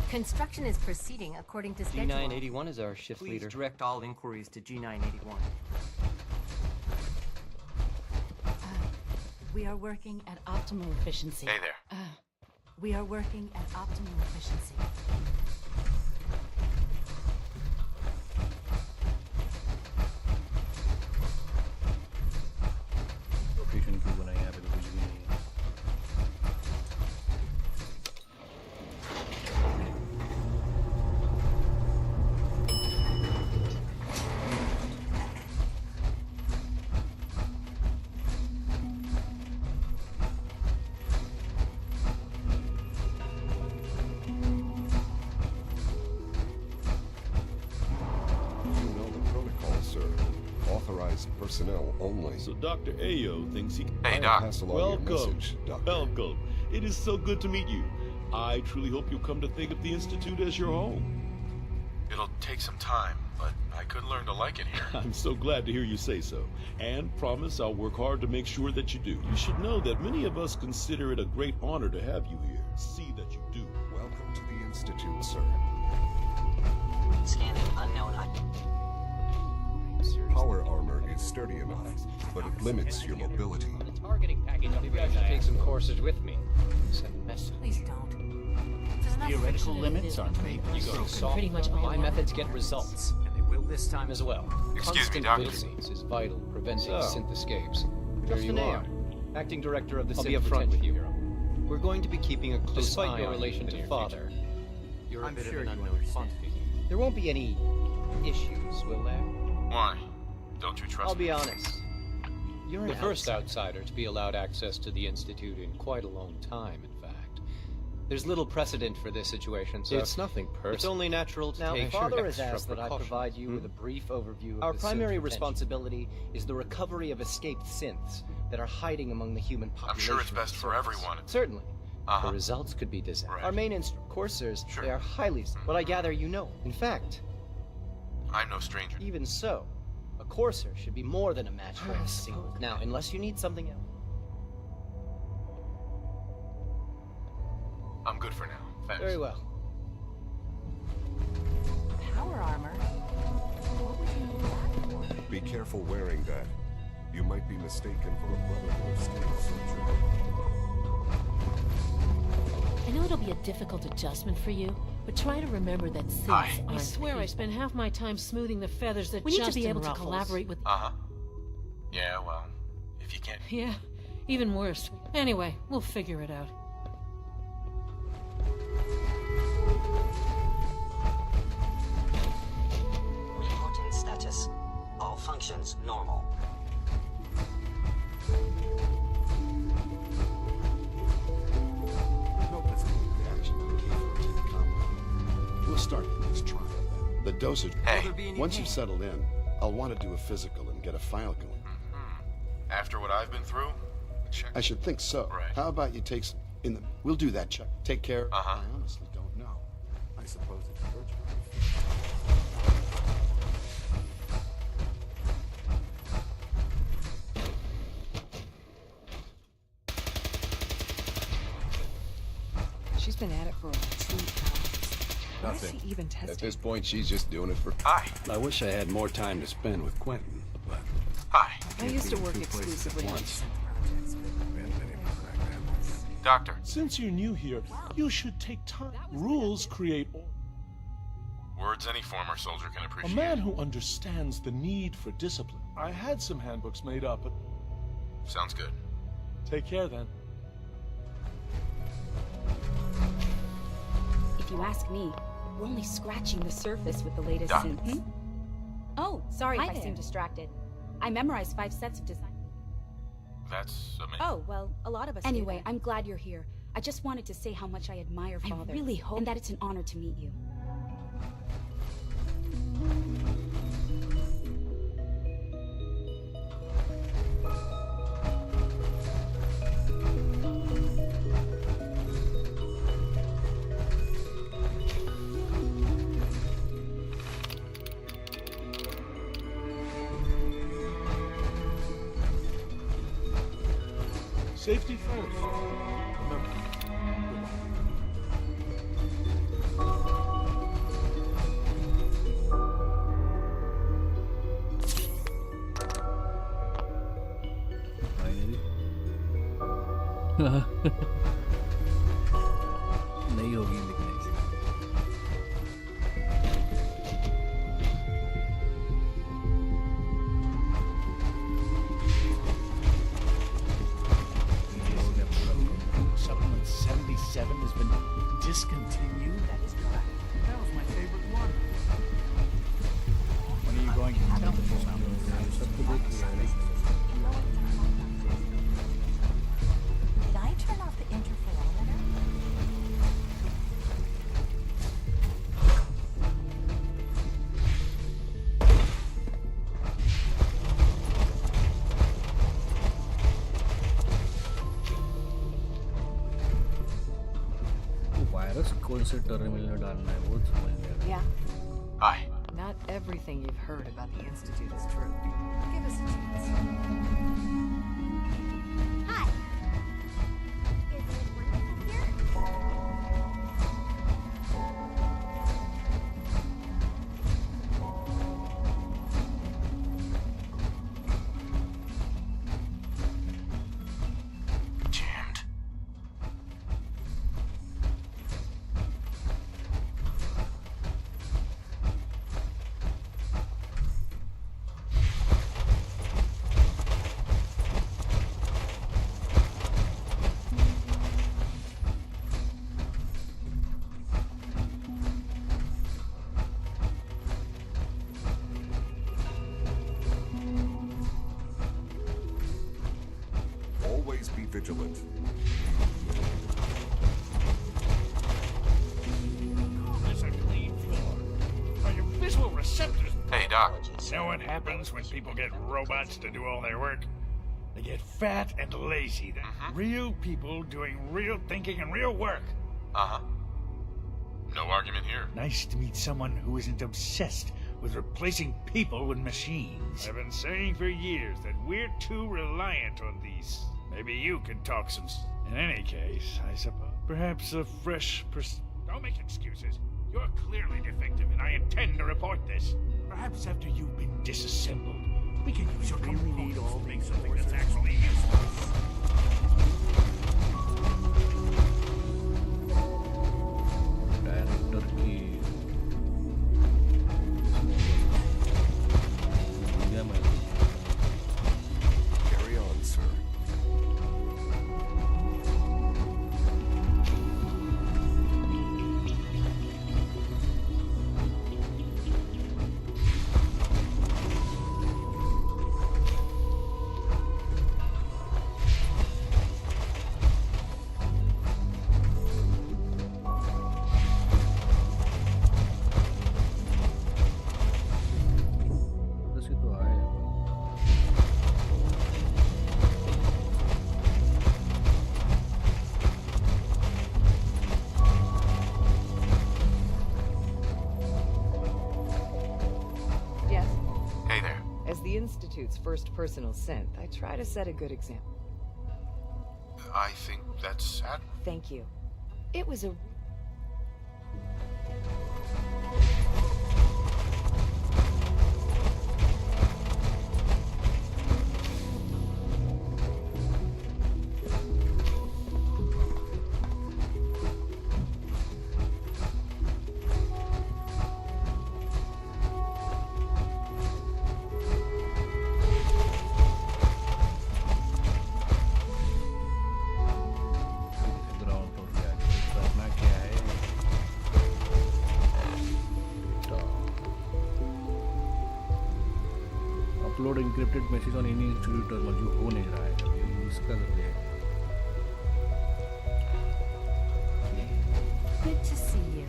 Construction is proceeding according to schedule. G981 is our shift leader. Please direct all inquiries to G981. We are working at optimal efficiency. Hey there. We are working at optimal efficiency. Location क्यों बनाई यहाँ पे तो कुछ भी नहीं है। Personnel only. So Dr. Ayo thinks he can pass along your welcome. message, Doctor. Welcome. It is so good to meet you. I truly hope you'll come to think of the Institute as your home. It'll take some time, but I could learn to like it here. I'm so glad to hear you say so. And promise I'll work hard to make sure that you do. You should know that many of us consider it a great honor to have you here. See that you do. Welcome to the Institute, sir. Scanning unknown. Power armor is sturdy enough, but it limits your mobility. Targeting package. Maybe I should take some courses with me. Send a message. Please don't. Theoretical limits aren't made. You go to soft. Pretty much my methods get results, and they will this time as well. Excuse me, Constant Doctor. vigilance is vital, preventing So, synth escapes. There Just you an are, aid. acting director of the I'll Synth be upfront Retention with you. Bureau. We're going to be keeping a close Despite eye your on relation you in the to near father, future. you're I'm a bit sure of an you unknown understand. quantity. There won't be any issues, will there? Why? Don't you trust I'll me? be honest. You're The an first outsider to be allowed access to the Institute in quite a long time, in fact. There's little precedent for this situation, so It's nothing personal. it's only natural to Now, take Father has extra asked that I precautions. provide you with a brief overview of Our the primary synth responsibility is the recovery of escaped synths that are hiding among the human I'm population. sure it's best for themselves. everyone. Certainly. The results could be disastrous. Our main coursers, they are highly... But I gather you know. In fact, I'm no stranger. even so, a courser should be more than a match for a single. Now, unless you need something else. I'm good for now. Thanks. Very well. Power armor? What would you need that for? Be careful wearing that. You might be mistaken for a Brotherhood of Steel soldier. I know it'll be a difficult adjustment for you, but try to remember that synths aren't. I swear I spend half my time smoothing the feathers that We need to Justin be able to ruffles. collaborate with. Yeah, well, if you can't. Yeah, even worse. Anyway, we'll figure it out. Reporting status. All functions normal. No physical reaction indicated to the combat. We'll start with this trial. The dosage. Once you've settled in, I'll want to do a physical and get a file going. After what I've been through, check. I should think so. Right. How about you take some in the... We'll do that, Chuck. Take care. I honestly don't know. I suppose it's your job. She's been at it for 2 hours. Why is she even testing? At this point, she's just doing it for... Hi. I wish I had more time to spend with Quentin, but... Hi. I used to work exclusively on once. Doctor. Since you're new here, you should take time. Rules create order. Words any former soldier can A appreciate. man who understands the need for discipline. I had some handbooks made up, but... Sounds good. Take care, then. If you ask me, we're only scratching the surface with the latest synths. Oh, sorry if I seem distracted. I memorized 5 sets of design. That's amazing. Oh, well, a lot of us Anyway, I'm glad you're here. I just wanted to say how much I admire Father. I really hope... And that it's an honor to meet you. Safety first. Remember. नहीं होगी लेकिन Supplement 77 has been discontinued? That is correct. That was my favorite one. When are you going to tell me about Did I turn off the interferometer? Virus कौन से terminal में डालना है वो समझ नहीं आ रहा। Yeah. Hi. Not everything you've heard about the Institute is true. Give us a chance. Hi. Is it wonderful here? Jammed. Always be vigilant. There's a clean floor. Are your visual receptors... Hey, Doc. Know what happens when people get robots to do all their work? They get fat and lazy then. Real people doing real thinking and real work. Uh-huh. No argument here. Nice to meet someone who isn't obsessed with replacing people with machines. I've been saying for years that we're too reliant on these. Maybe you can talk some... In any case, I suppose. Perhaps a fresh Don't make excuses. You're clearly defective, and I intend to report this. Perhaps after you've been disassembled, we can use your really need all to make something that's actually useful. Director की दुनिया में Carry on, sir. Institute's first personal synth, I try to set a good example. I think that's sad. Thank you. It was a... upload encrypted message on any institute terminal जो हो नहीं रहा है अभी इसका करते हैं Good to see you.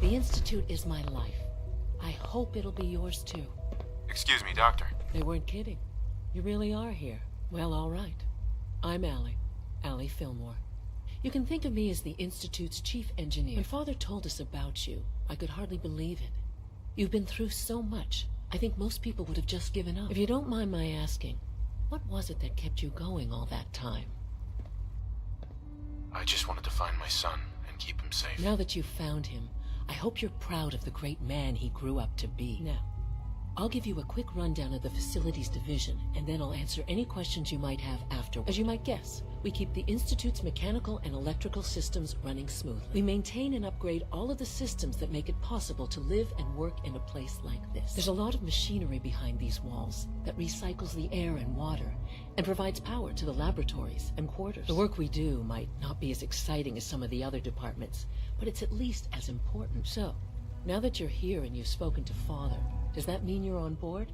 The Institute is my life. I hope it'll be yours too. Excuse me, Doctor. They weren't kidding. You really are here. Well, all right. I'm Allie Fillmore. You can think of me as the Institute's chief engineer. When Father told us about you, I could hardly believe it. You've been through so much. I think most people would have just given up. If you don't mind my asking, what was it that kept you going all that time? I just wanted to find my son and keep him safe. Now that you've found him, I hope you're proud of the great man he grew up to be. Now, I'll give you a quick rundown of the facilities division, and then I'll answer any questions you might have afterward. As you might guess, we keep the Institute's mechanical and electrical systems running smoothly. We maintain and upgrade all of the systems that make it possible to live and work in a place like this. There's a lot of machinery behind these walls that recycles the air and water and provides power to the laboratories and quarters. The work we do might not be as exciting as some of the other departments, but it's at least as important. So, now that you're here and you've spoken to Father, does that mean you're on board?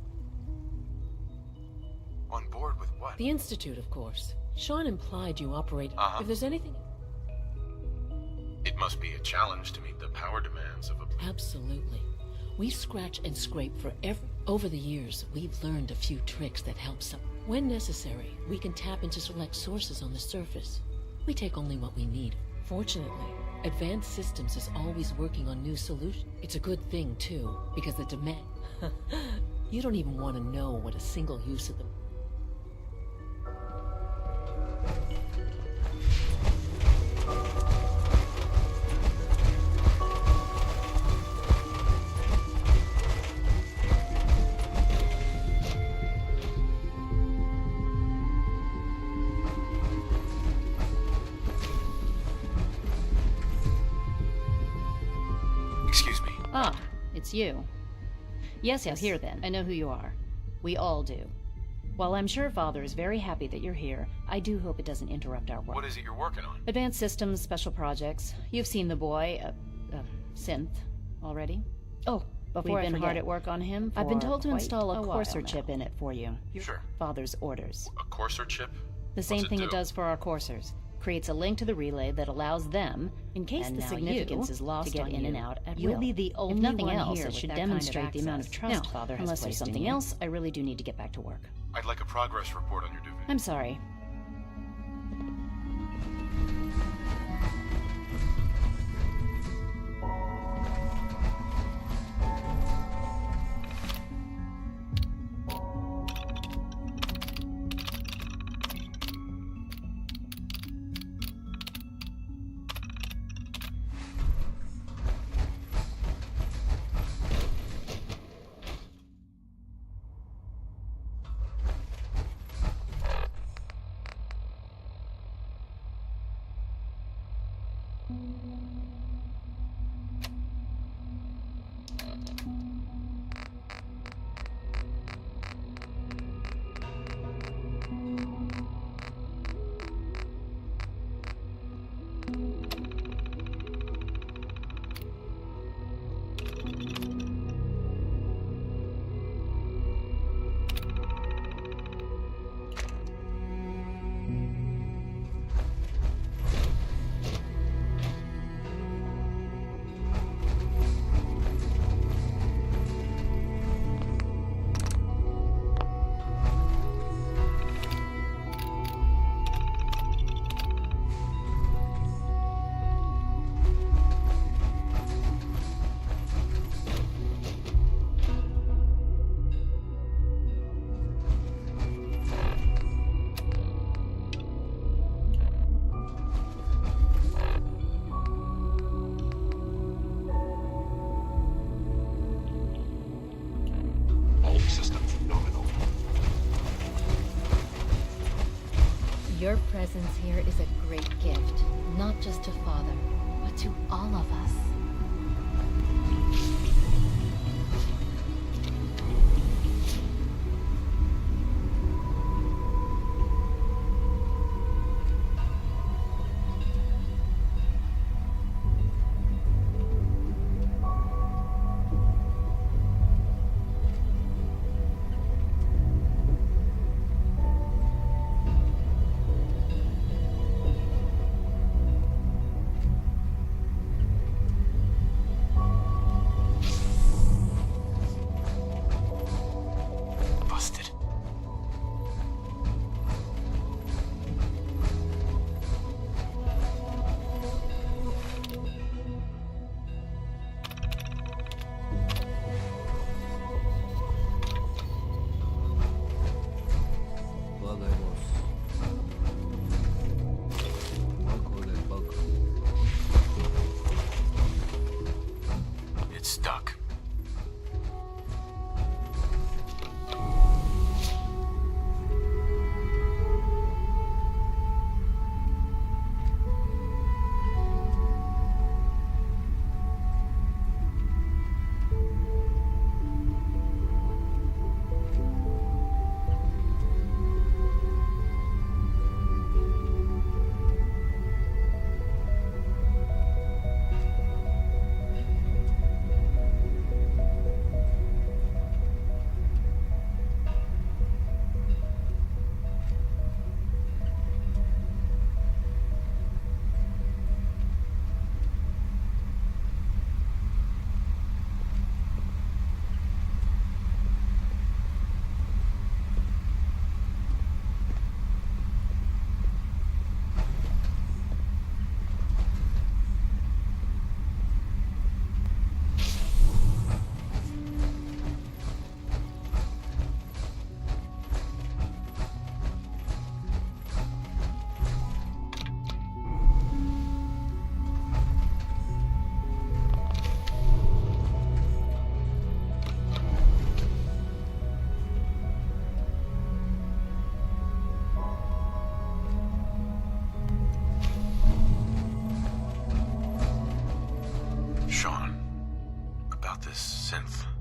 On board with what? The Institute, of course. Sean implied you operate... If there's anything... It must be a challenge to meet the power demands of a... Absolutely. We scratch and scrape for every... Over the years, we've learned a few tricks that help some... When necessary, we can tap into select sources on the surface. We take only what we need. Fortunately, Advanced Systems is always working on new solutions. It's a good thing, too, because the demand... You don't even want to know what a single use of them... Excuse me. Ah, it's you. Yes, here then. I know who you are. We all do. While I'm sure Father is very happy that you're here, I do hope it doesn't interrupt our work. What is it you're working on? Advanced Systems, special projects. You've seen the boy, Synth, already? Oh, before we've been hard at work on him. I've been told to install a Courser chip in it for you. Sure. Father's orders. A Courser chip? The same thing it does for our coursers. Creates a link to the relay that allows them, in case the significance is lost, to get in and out at will. You'll be the only nothing else that should demonstrate the amount of trust Father has placed in you. Unless there's something else, I really do need to get back to work. I'd like a progress report on your duvet. I'm sorry. Your presence here is a great gift, not just to Father, but to all of us.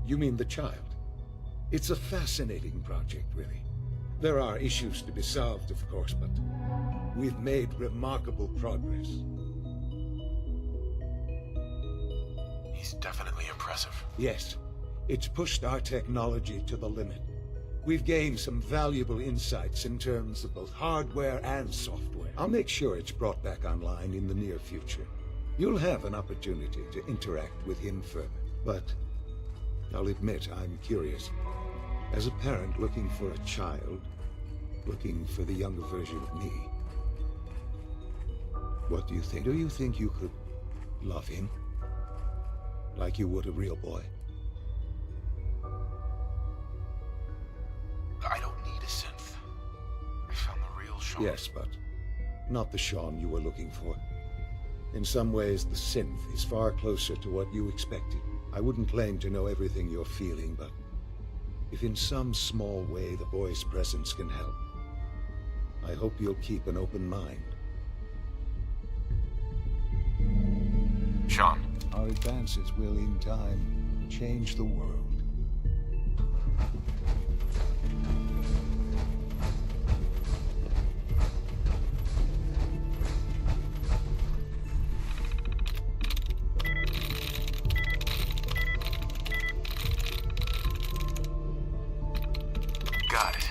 You mean the child? It's a fascinating project, really. There are issues to be solved, of course, but we've made remarkable progress. He's definitely impressive. Yes. It's pushed our technology to the limit. We've gained some valuable insights in terms of both hardware and software. I'll make sure it's brought back online in the near future. You'll have an opportunity to interact with him further, but I'll admit I'm curious. As a parent looking for a child, looking for the younger version of me, what do you think? Do you think you could love him like you would a real boy? I don't need a synth. I found the real Sean. Yes, but not the Sean you were looking for. In some ways, the synth is far closer to what you expected. I wouldn't claim to know everything you're feeling, but if in some small way the boy's presence can help, I hope you'll keep an open mind. Sean. Our advances will, in time, change the world. Got it.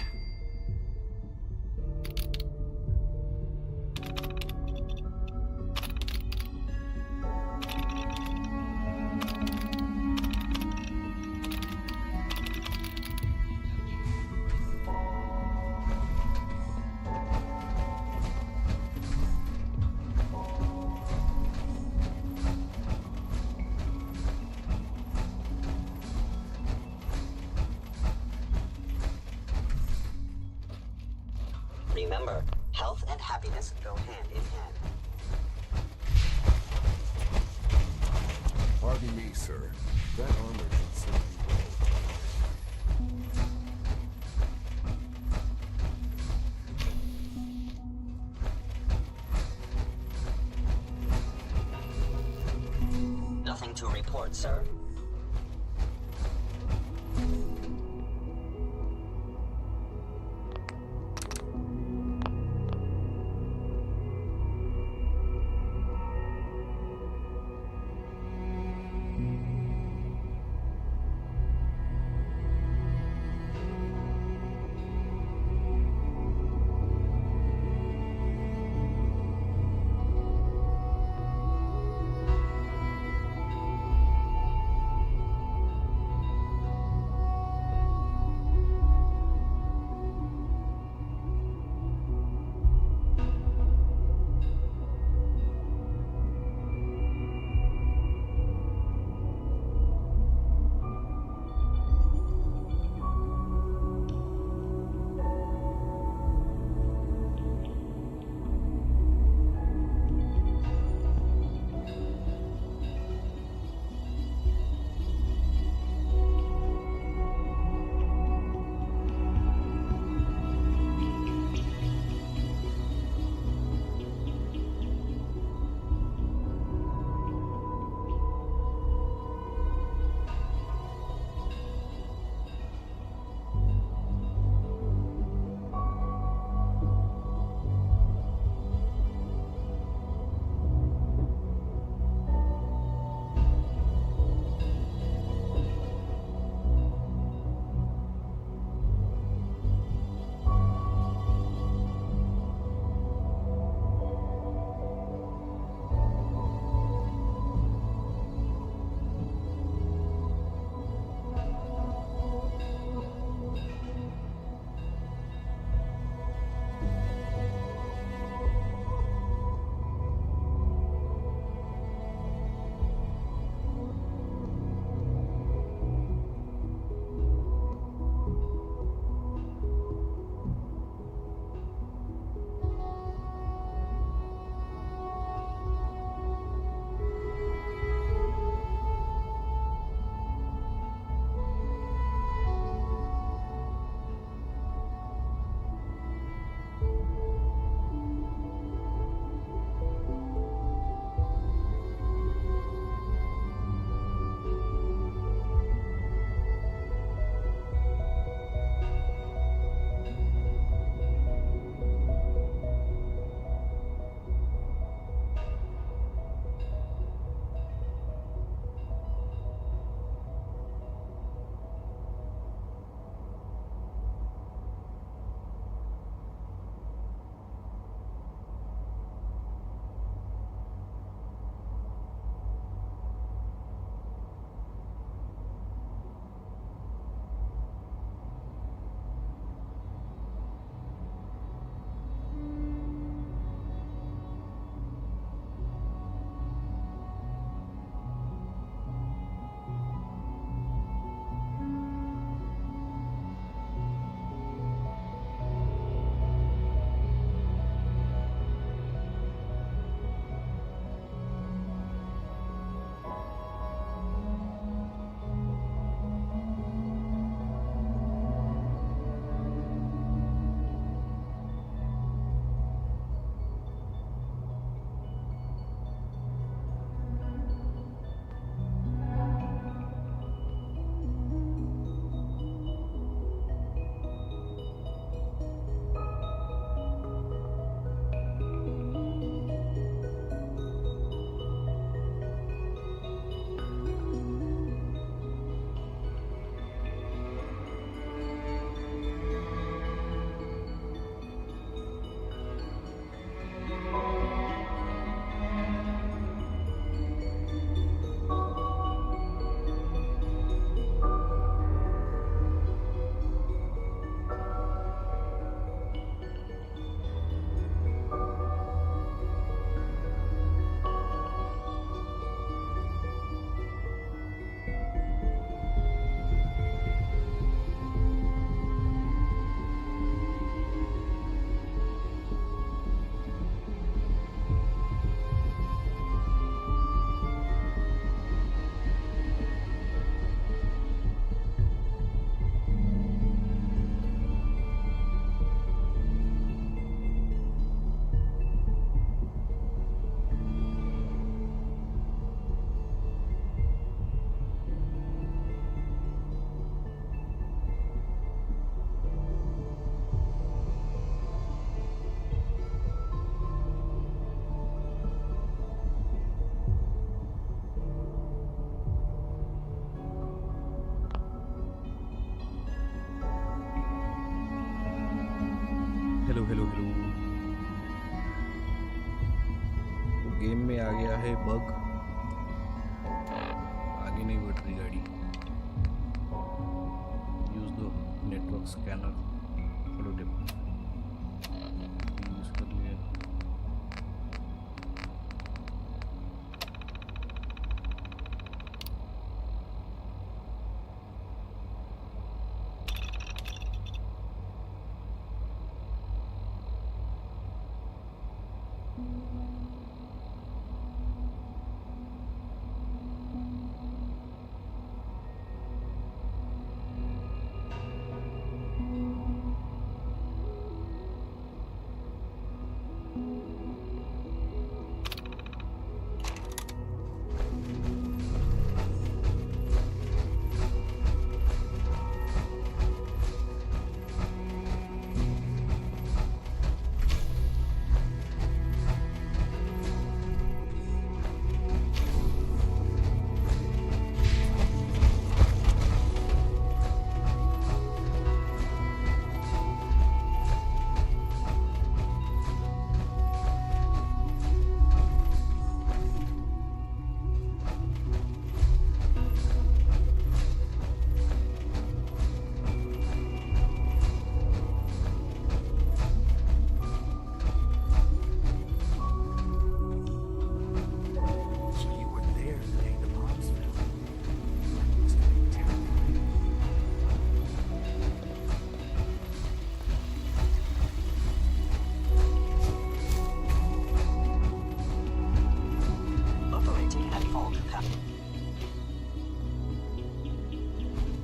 Remember, health and happiness go hand in hand. Pardon me, sir. That armor should serve you well. report, sir. Hello hello hello. तो game में आ गया है bug, आगे नहीं बढ़ रही गाड़ी। Use the network scanner, follow tip use कर लिया।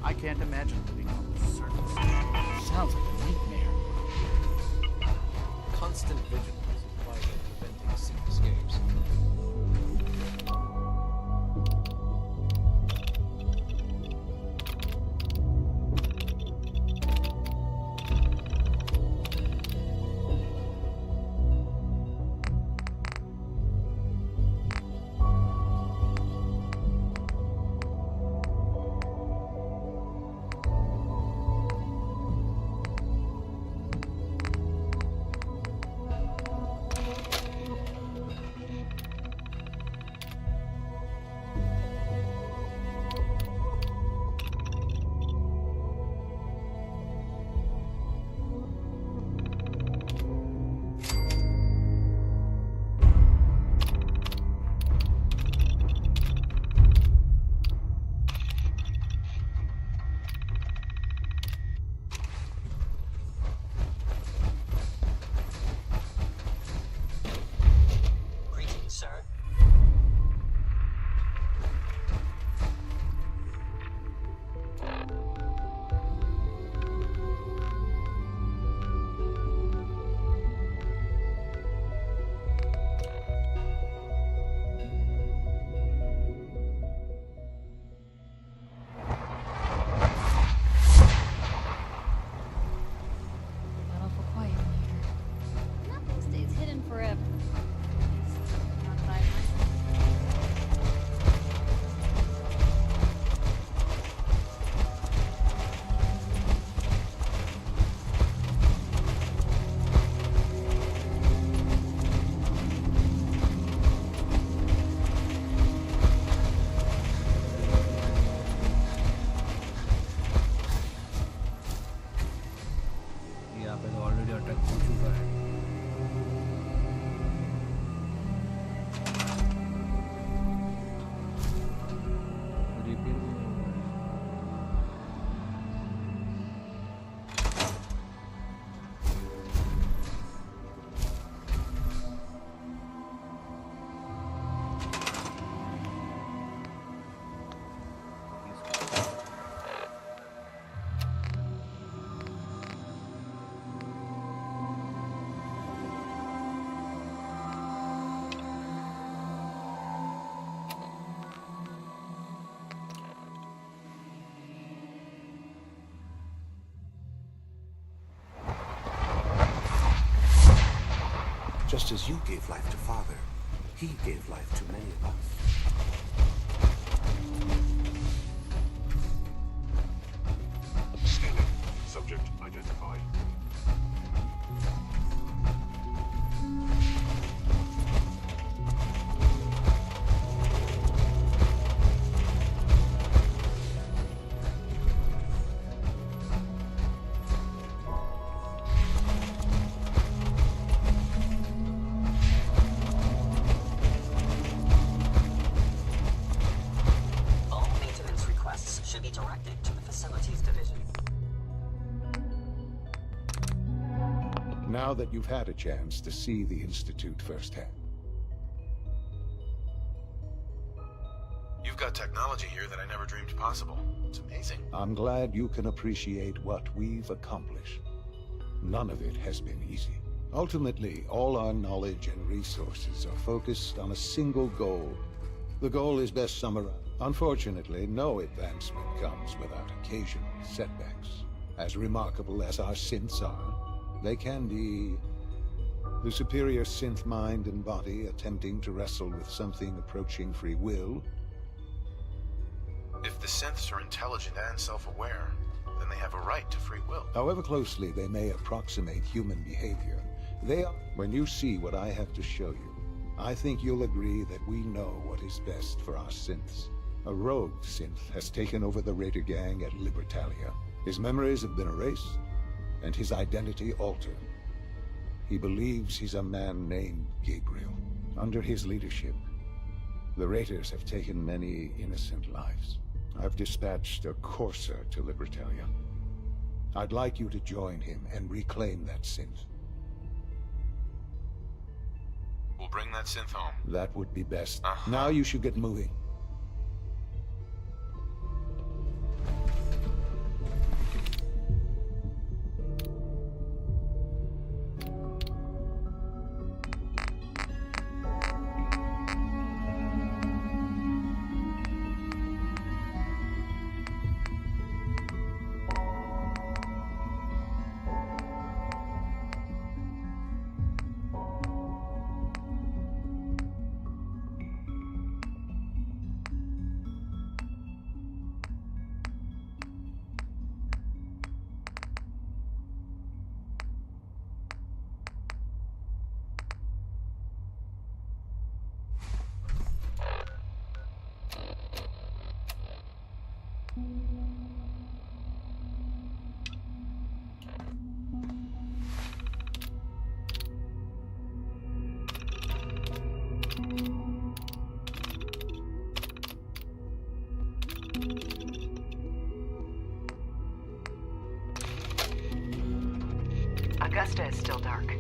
I can't imagine living on this surface. Sounds like a nightmare. Constant vigilance is vital to preventing synth escapes. Just as you gave life to Father, he gave life to many of us. Scanning. Subject identified. Facilities Division. Now that you've had a chance to see the Institute firsthand. You've got technology here that I never dreamed possible. It's amazing. I'm glad you can appreciate what we've accomplished. None of it has been easy. Ultimately, all our knowledge and resources are focused on a single goal. The goal is best summarized. Unfortunately, no advancement comes without occasional setbacks. As remarkable as our synths are, they can be the superior synth mind and body attempting to wrestle with something approaching free will. If the synths are intelligent and self-aware, then they have a right to free will. However closely they may approximate human behavior, they are. When you see what I have to show you, I think you'll agree that we know what is best for our synths. A rogue synth has taken over the Raider gang at Libertalia. His memories have been erased, and his identity altered. He believes he's a man named Gabriel. Under his leadership, the Raiders have taken many innocent lives. I've dispatched a Courser to Libertalia. I'd like you to join him and reclaim that synth. We'll bring that synth home. That would be best. Now you should get moving. Augusta is still dark.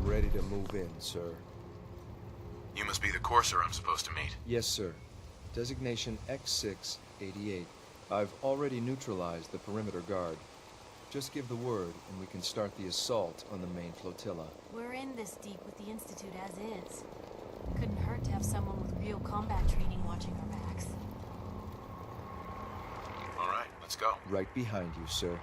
Ready to move in, sir. You must be the Courser I'm supposed to meet. Yes, sir. Designation X688. I've already neutralized the perimeter guard. Just give the word, and we can start the assault on the main flotilla. We're in this deep with the Institute as is. Couldn't hurt to have someone with real combat training watching our backs. All right, let's go. Right behind you, sir.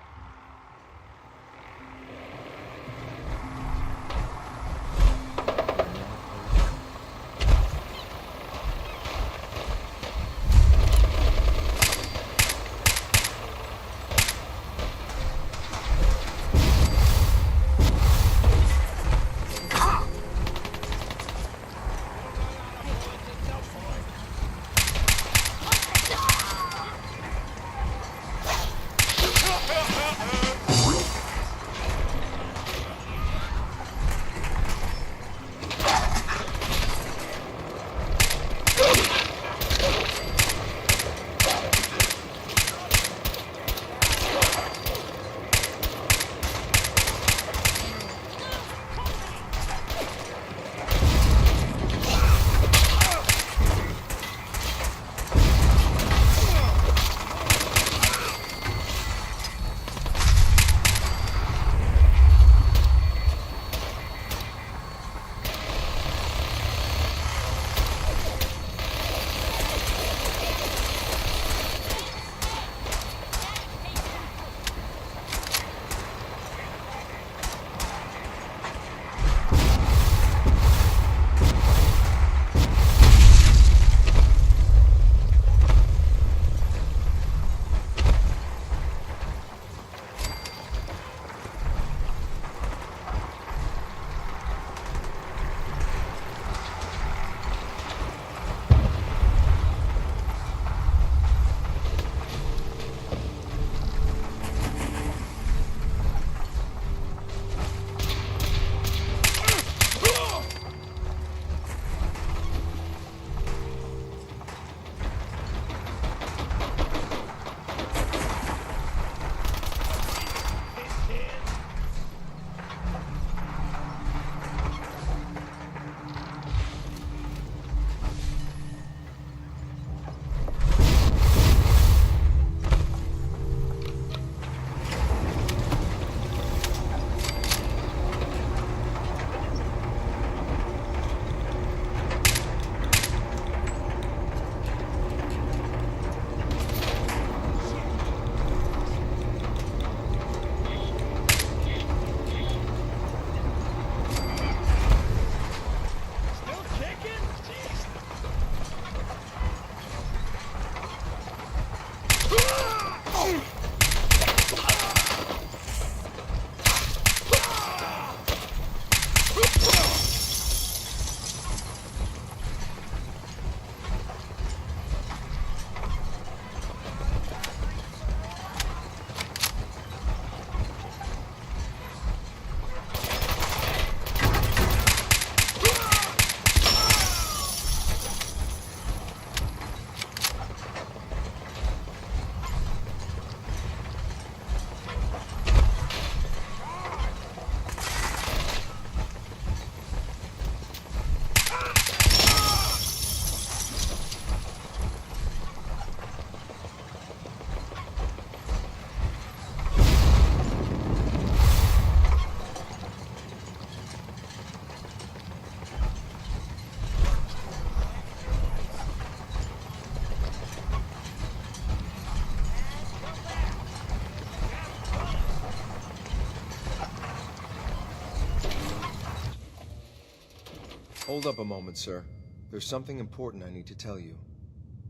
Hold up a moment, sir. There's something important I need to tell you.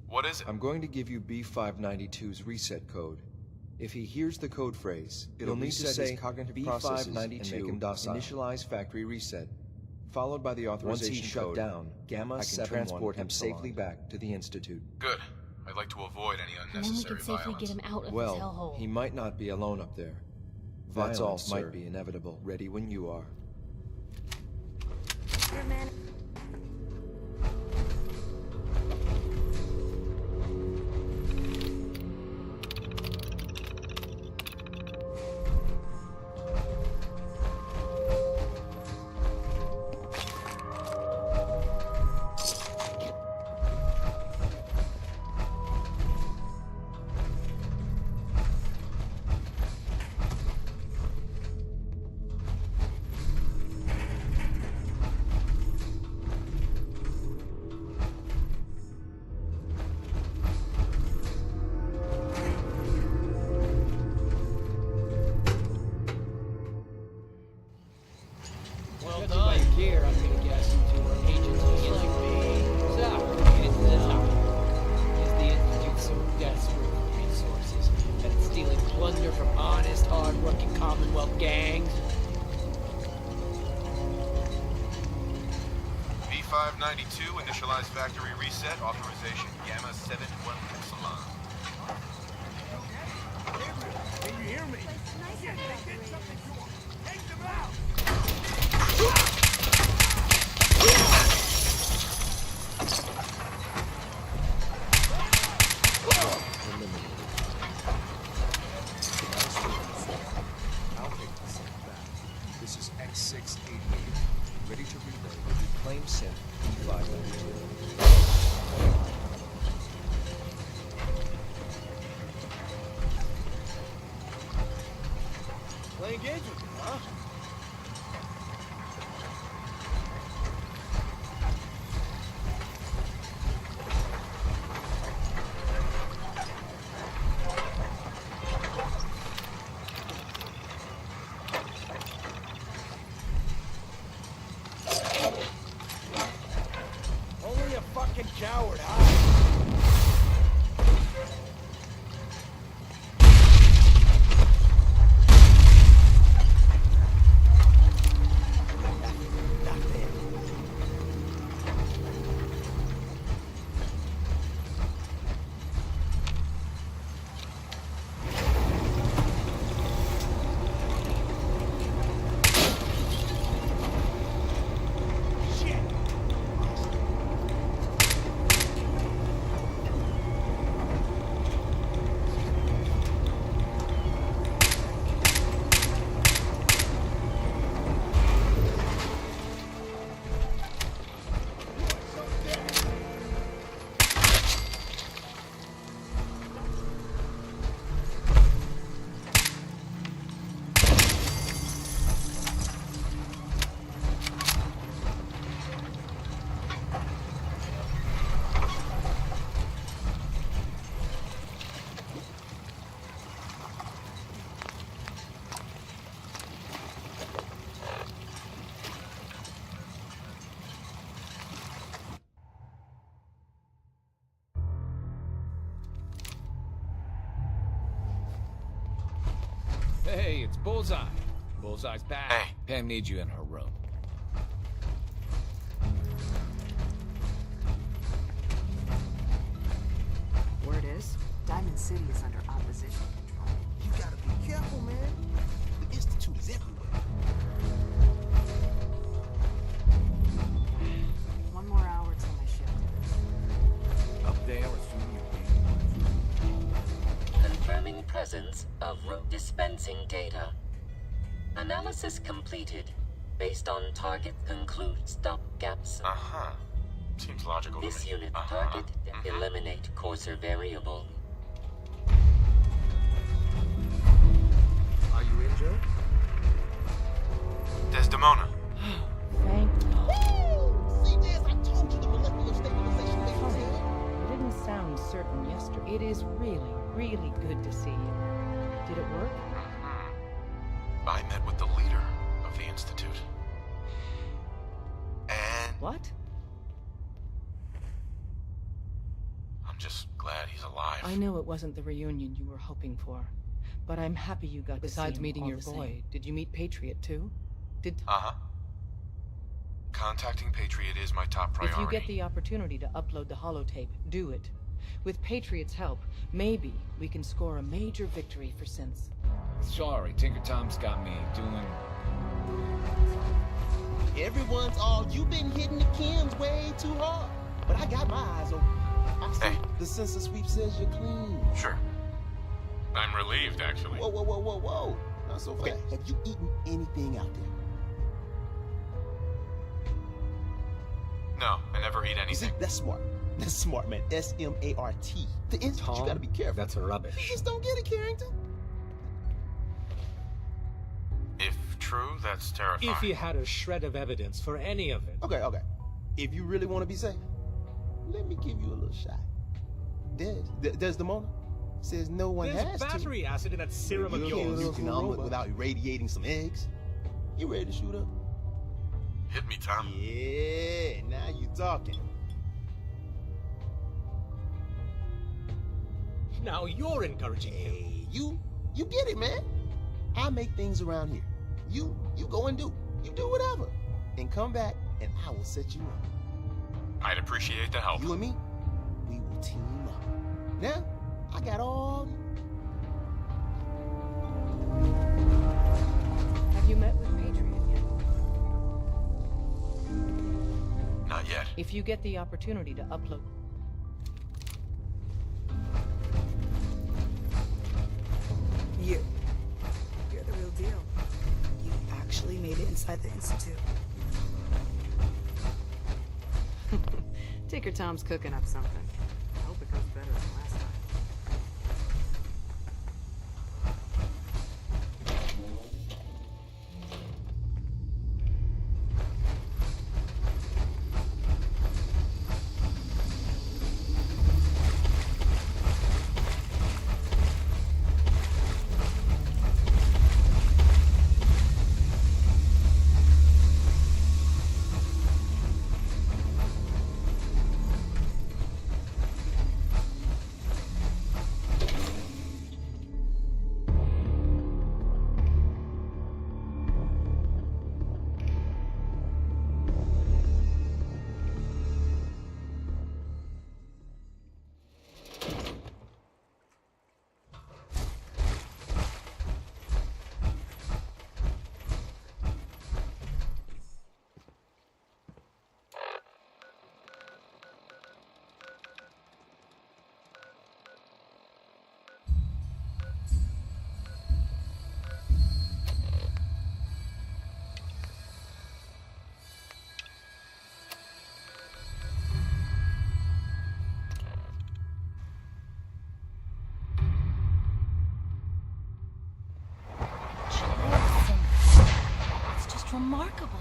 What is it? I'm going to give you B592's reset code. If he hears the code phrase, it'll need to say cognitive processes and make him docile. Initialize factory reset, followed by the authorization code. Once he's shut down, Gamma 7-1 transport him safely back to the Institute. Good. I'd like to avoid any And then we unnecessary can safely get him out of this hellhole. He might not be alone up there. Violence might be inevitable. Ready when you are. B592, initialize factory reset, authorization Gamma 7-1 Epsilon. Can you hear me? Yeah, they did something to him. Take them out! I'll take this back. This is X688. Ready to relay the reclaim synth B592. Play engage with you, huh? Only a fucking coward, huh? Hey, it's Bullseye. Bullseye's back. Hey. Pam needs you in her room. Word is, Diamond City is under opposition control. You gotta be careful, man. The Institute is everywhere. One more hour till my shift. Up there, assuming you're Confirming presence of route dispensing data. Analysis completed. Based on target conclude stop gaps. Seems logical This to me. unit target eliminate courser variable. Are you in, Joe? Desdemona. Thank CJS, I told you the molecular stabilization thing was here. You didn't sound certain yesterday. It is really, really good to see you. Did it work? I met with the leader of the Institute. And... What? I'm just glad he's alive. I know it wasn't the reunion you were hoping for, but I'm happy you got to see him. Besides meeting your boy, did you meet Patriot too? Uh-huh. Contacting Patriot is my top priority. If you get the opportunity to upload the holotape, do it. With Patriot's help, maybe we can score a major victory for Synths. Sorry, Tinker Tom's got me doing... Everyone's all, you've been hitting the chems way too hard. But I got my eyes open. I see the census sweep says you're clean. Sure. I'm relieved, actually. Whoa, whoa, whoa, whoa, whoa. Not so fast. Have you eaten anything out there? No, I never eat anything. See, that's smart. That's smart, man. S-M-A-R-T. The Institute, you gotta be careful. That's rubbish. You just don't get it, Carrington. If true, that's terrifying. If you had a shred of evidence for any of it. Okay. If you really want to be safe, let me give you a little shot. Desdemona says no one has to. There's battery acid in that serum of yours. You can omelet without irradiating some eggs. You ready to shoot up? Hit me, Tom. Yeah, now you talking. Now you're encouraging him. Hey, you get it, man. I make things around here. You go and do. You do whatever. And come back and I will set you up. I'd appreciate the help. You and me, we will team up. Now, I got all... Have you met with Patriot yet? Not yet. If you get the opportunity to upload... You're the real deal. You actually made it inside the Institute. Tinker Tom's cooking up something. I hope it goes better than last time. Remarkable.